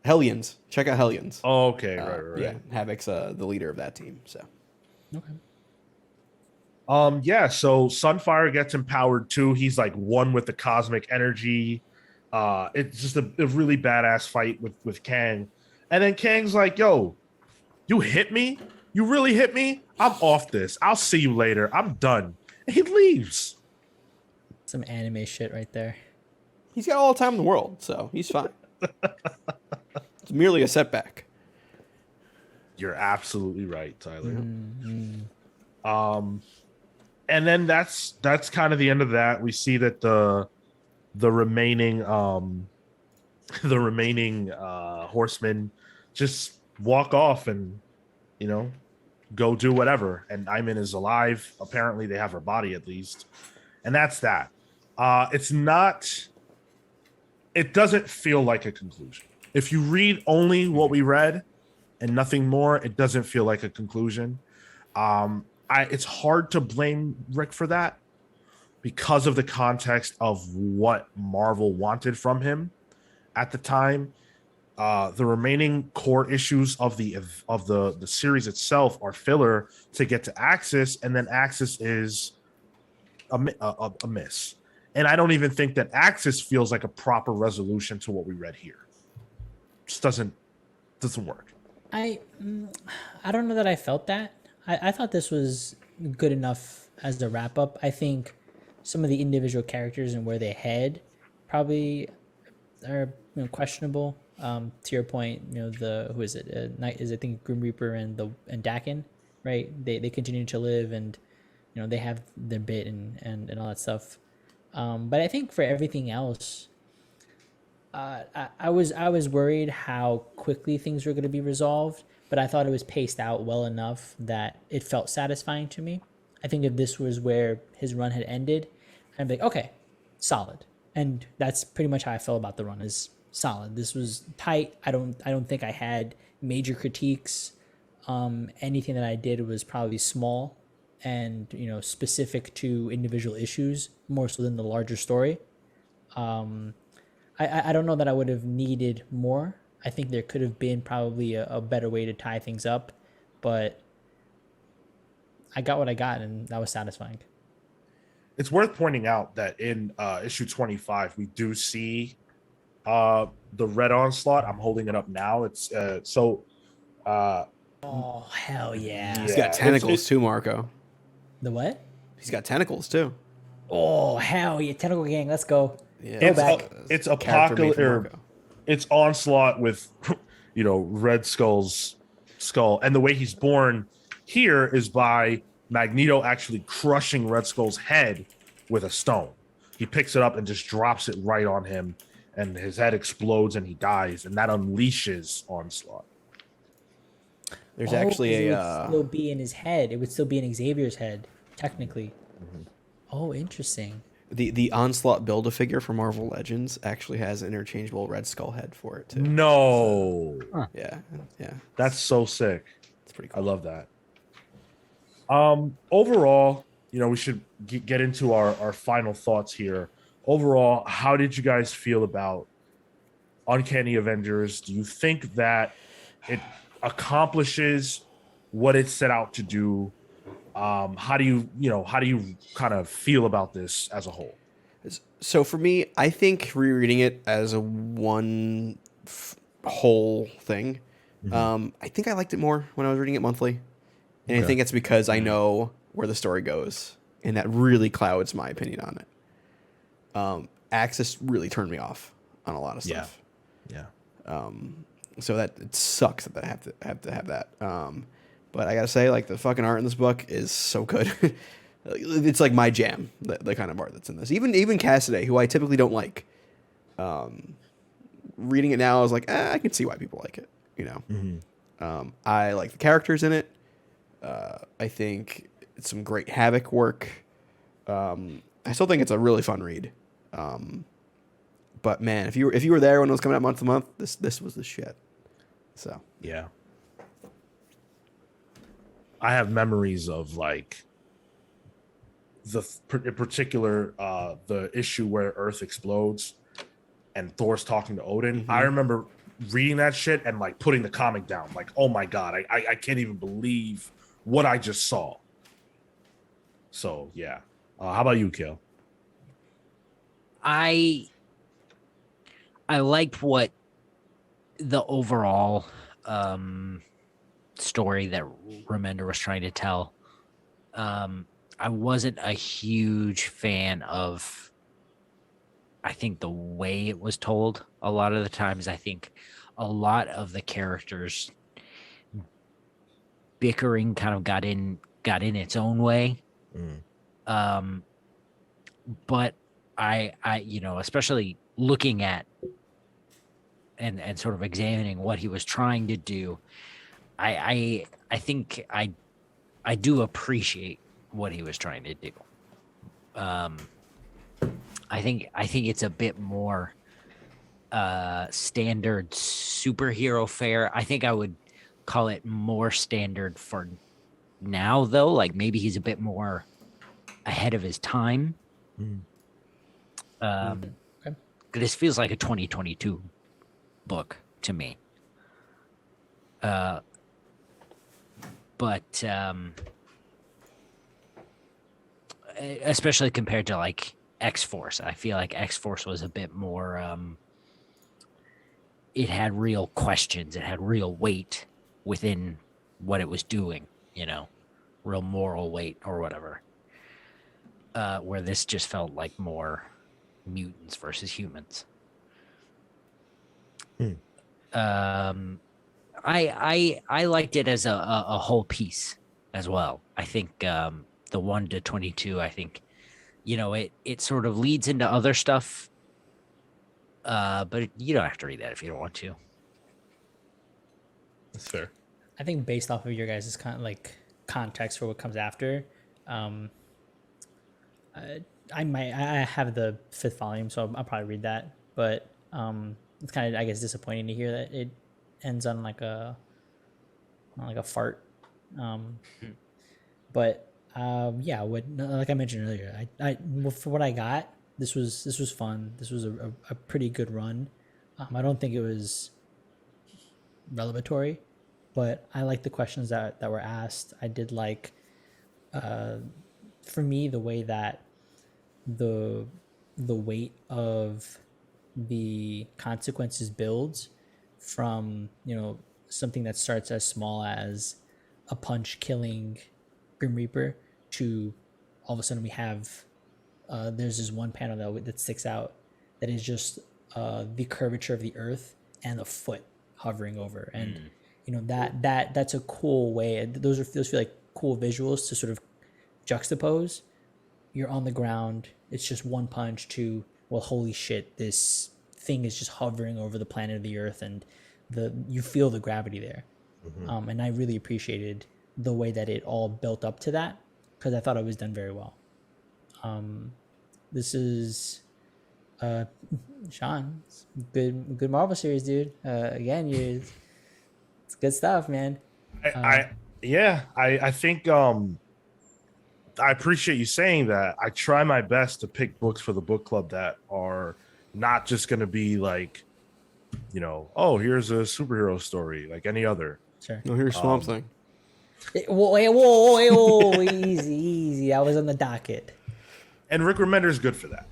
B: Hellions. Check out Hellions.
A: Oh, okay. Right.
B: Yeah, Havoc's the leader of that team. So
C: Okay.
A: Yeah, so Sunfire gets empowered too. He's like one with the cosmic energy. It's just a really badass fight with Kang. And then Kang's like, "Yo, you hit me? You really hit me? I'm off this. I'll see you later. I'm done." And he leaves.
C: Some anime shit right there.
B: he's got all the time in the world, so he's fine. It's merely a setback.
A: You're absolutely right, Tyler.
C: Mm-hmm.
A: And then that's kind of the end of that. We see that the remaining horsemen just walk off and go do whatever. And Iman is alive. Apparently, they have her body at least, and that's that. It doesn't feel like a conclusion. If you read only what we read and nothing more, it doesn't feel like a conclusion. It's hard to blame Rick for that because of the context of what Marvel wanted from him at the time. The remaining core issues of the series itself are filler to get to Axis, and then Axis is a miss. And I don't even think that Axis feels like a proper resolution to what we read here. Just doesn't work.
C: I don't know that I felt that. I thought this was good enough as the wrap up. I think some of the individual characters and where they head probably are questionable. To your point, who is it? Night is I think Grim Reaper and Dakin, right? They continue to live and they have their bit and all that stuff. But I think for everything else, I was worried how quickly things were going to be resolved, but I thought it was paced out well enough that it felt satisfying to me. I think if this was where his run had ended, I'd be like, okay, solid. And that's pretty much how I felt about the run, is solid. This was tight. I don't think I had major critiques. Anything that I did was probably small and specific to individual issues more so than the larger story. I don't know that I would have needed more. I think there could have been probably a better way to tie things up, but I got what I got, and that was satisfying.
A: It's worth pointing out that in issue 25, we do see the Red Onslaught. I'm holding it up now. It's
C: Oh, hell yeah.
B: He's got tentacles too, Marco.
C: The what?
B: He's got tentacles too.
C: Oh, hell yeah. Tentacle Gang, let's go.
B: Yeah,
C: Go back.
A: It's
B: Character made
A: Apocalypse,
B: for
A: or
B: Marco.
A: it's Onslaught with Red Skull's skull, and the way he's born here is by Magneto actually crushing Red Skull's head with a stone. He picks it up and just drops it right on him, and his head explodes and he dies, and that unleashes Onslaught.
B: There's
C: 'Cause
B: actually
C: it would
B: a
C: still be in his head. It would still be in Xavier's head, technically. Oh, interesting.
B: the Onslaught Build-A-Figure for Marvel Legends actually has an interchangeable Red Skull head for it too.
A: No,
B: Yeah,
A: that's so sick.
B: it's pretty
A: I
B: cool.
A: love that. Overall, we should get into our final thoughts here. Overall, how did you guys feel about Uncanny Avengers? Do you think that it accomplishes what it set out to do? How do you kind of feel about this as a whole?
B: So for me, I think rereading it as a whole thing, I think I liked it more when I was reading it monthly, and I
A: Okay.
B: think it's because I know where the story goes, and that really clouds my opinion on it. Access really turned me off on a lot of
A: Yeah.
B: stuff.
A: Yeah.
B: So that it sucks that I have to have that. But I gotta say, like, the fucking art in this book is so good. It's like my jam, the kind of art that's in this. Even Cassidy, who I typically don't like, reading it now, I was like, I can see why people like it. I like the characters in it. I think it's some great Havoc work. I still think it's a really fun read. But man, if you were there when it was coming out month to month, this was the shit. So
A: Yeah. I have memories of like in particular the issue where Earth explodes and Thor's talking to Odin. I remember reading that shit and like putting the comic down. Like, oh my god, I can't even believe what I just saw. So yeah. How about you, Kale?
D: I liked what the overall story that Remender was trying to tell. I wasn't a huge fan of, I think, the way it was told. A lot of the times, I think a lot of the characters bickering kind of got in its own way. But I especially looking at and sort of examining what he was trying to do, I think I do appreciate what he was trying to do. I think it's a bit more standard superhero fare. I think I would call it more standard for now, though. Like, maybe he's a bit more ahead of his time.
C: Okay.
D: This feels like a 2022 book to me. But especially compared to like X-Force, I feel like X-Force was a bit more. It had real questions. It had real weight within what it was doing. Real moral weight or whatever. Where this just felt like more mutants versus humans. I liked it as a whole piece as well. I think the 1 to 22, I think, it sort of leads into other stuff. But you don't have to read that if you don't want to.
A: That's fair.
C: I think based off of your guys' kind of like context for what comes after, I have the 5th volume, so I'll probably read that. But it's kind of, I guess, disappointing to hear that it ends on like a fart. But yeah, like I mentioned earlier, for what I got, this was fun. This was a pretty good run. I don't think it was revelatory, but I like the questions that were asked. I did like, for me, the way that the weight of the consequences builds from something that starts as small as a punch killing Grim Reaper to all of a sudden we have there's this one panel that sticks out that is just the curvature of the earth and a foot hovering over, and that's a cool way. Those feel like cool visuals to sort of juxtapose. You're on the ground, it's just one punch to, well, holy shit, this thing is just hovering over the planet of the earth, and you feel the gravity there. And I really appreciated the way that it all built up to that, because I thought it was done very well. This is Sean, it's good Marvel series, dude. Again, it's good stuff, man.
A: I think I appreciate you saying that. I try my best to pick books for the book club that are not just going to be like, oh, here's a superhero story like any other.
C: Sure.
B: No, here's Swamp
A: Um,
B: Thing.
C: Whoa, easy, easy. I was on the docket.
A: And Rick Remender is good for that.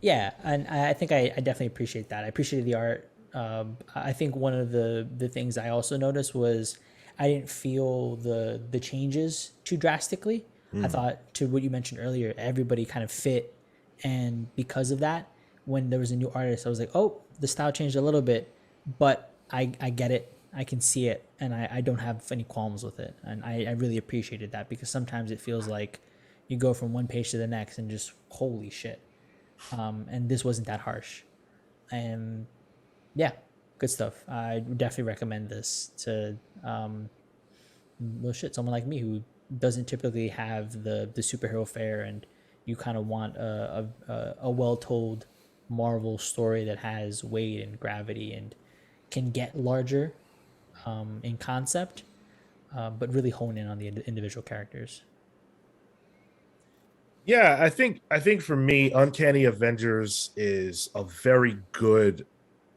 C: Yeah, and I think I definitely appreciate that. I appreciated the art. I think one of the things I also noticed was I didn't feel the changes too drastically. I thought, to what you mentioned earlier, everybody kind of fit, and because of that, when there was a new artist, I was like, oh, the style changed a little bit, but I get it. I can see it, and I don't have any qualms with it, and I really appreciated that, because sometimes it feels like you go from one page to the next and just holy shit. And this wasn't that harsh, and yeah, good stuff. I would definitely recommend this to someone like me who doesn't typically have the superhero fare, and you kind of want a well told Marvel story that has weight and gravity and can get larger in concept, but really hone in on the individual characters.
A: Yeah, I think for me, Uncanny Avengers is a very good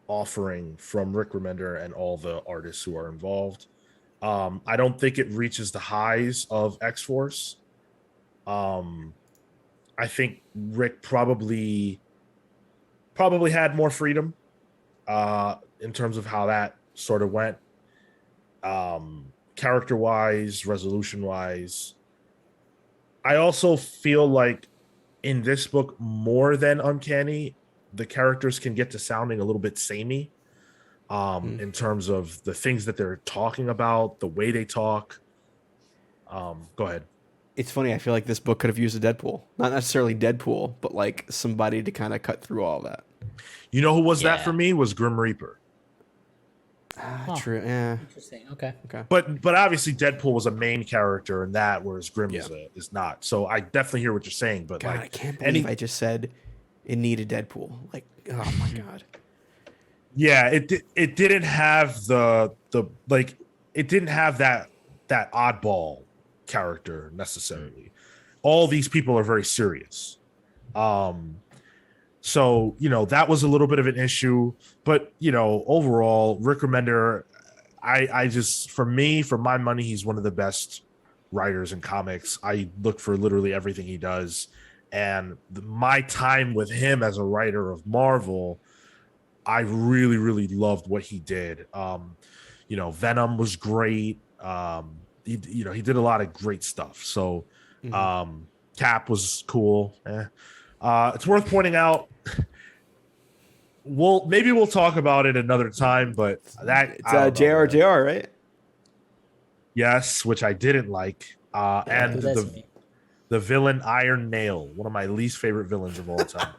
A: offering from Rick Remender and all the artists who are involved. I don't think it reaches the highs of X-Force. Um, I think Rick probably had more freedom in terms of how that sort of went. Character wise, resolution wise. I also feel like in this book, more than Uncanny, the characters can get to sounding a little bit samey in terms of the things that they're talking about, the way they talk. Go ahead.
B: It's funny. I feel like this book could have used a Deadpool. Not necessarily Deadpool, but like somebody to kind of cut through all that.
A: You know who was that
D: Yeah.
A: for me? Was Grim Reaper.
B: True. Yeah.
C: Interesting. Okay.
A: But obviously Deadpool was a main character in that, whereas Grim
B: Yeah.
A: is not. So I definitely hear what you're saying. But
B: God,
A: like,
B: I can't believe I just said it needed Deadpool. Like, oh my god.
A: yeah, it didn't have the like, it didn't have that oddball character necessarily. All these people are very serious. So, that was a little bit of an issue, but overall, Rick Remender, I just, for my money, he's one of the best writers in comics. I look for literally everything he does, and my time with him as a writer of Marvel, I really, really loved what he did. Venom was great. He did a lot of great stuff. So, Cap was cool. It's worth pointing out. Maybe we'll talk about it another time, but that
B: It's JR, right?
A: yes, which I didn't like. And
C: Who doesn't?
A: the villain Iron Nail, one of my least favorite villains of all time.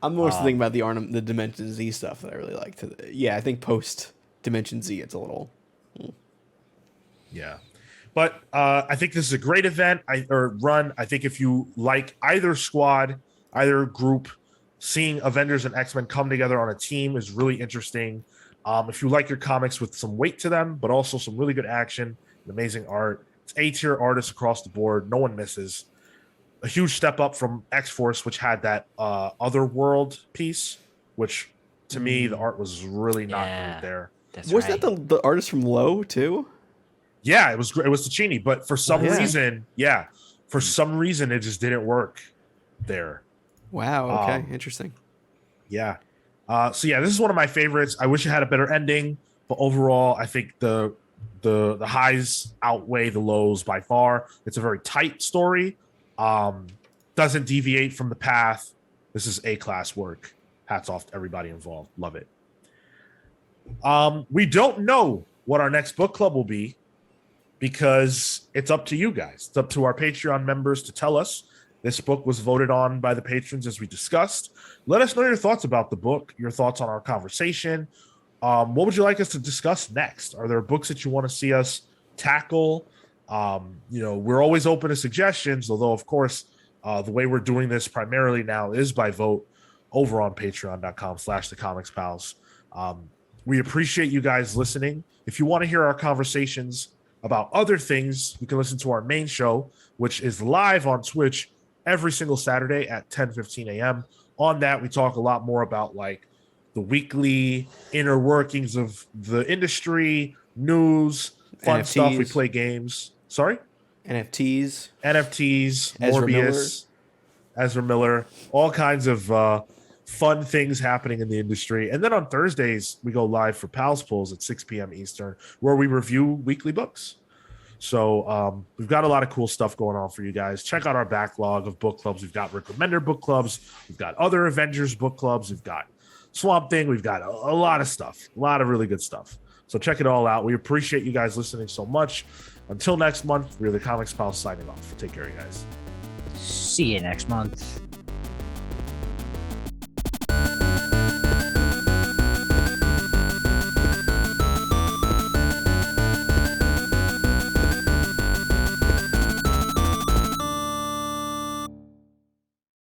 B: I'm mostly thinking about the Dimension Z stuff that I really liked. Yeah, I think post Dimension Z, it's a little.
A: Yeah. But I think this is a great event or run. I think if you like either squad, either group, seeing Avengers and X-Men come together on a team is really interesting. If you like your comics with some weight to them, but also some really good action and amazing art, it's A-tier artists across the board. No one misses. A huge step up from X-Force, which had that other world piece, which to me, the art was really not great there.
D: That's
B: Wasn't
D: right.
B: that the artist from Low too?
A: Yeah, it was great. It was Ticini, but for some reason, it just didn't work there.
B: Wow. Okay. Interesting.
A: Yeah. So yeah, this is one of my favorites. I wish it had a better ending, but overall, I think the highs outweigh the lows by far. It's a very tight story. Doesn't deviate from the path. This is A-class work. Hats off to everybody involved. Love it. We don't know what our next book club will be, because it's up to you guys. It's up to our Patreon members to tell us. This book was voted on by the patrons, as we discussed. Let us know your thoughts about the book, your thoughts on our conversation. What would you like us to discuss next? Are there books that you want to see us tackle? We're always open to suggestions, although, of course, the way we're doing this primarily now is by vote over on patreon.com/thecomicspals. We appreciate you guys listening. If you want to hear our conversations about other things, you can listen to our main show, which is live on Twitch every single Saturday at 10:15 a.m. On that, we talk a lot more about like the weekly inner workings of the industry, news, fun stuff. We
B: NFTs.
A: play games. Sorry?
B: NFTs.
A: NFTs,
B: Ezra
A: Morbius, Ezra Miller, all kinds of fun things happening in the industry. And then on Thursdays, we go live for Pals Pulls at 6 p.m. Eastern, where we review weekly books. So we've got a lot of cool stuff going on for you guys. Check out our backlog of book clubs. We've got Rick Remender book clubs. We've got other Avengers book clubs. We've got Swamp Thing. We've got a lot of stuff, a lot of really good stuff. So check it all out. We appreciate you guys listening so much. Until next month, we're the Comics Pals signing off. Take care, you guys.
D: See you next month.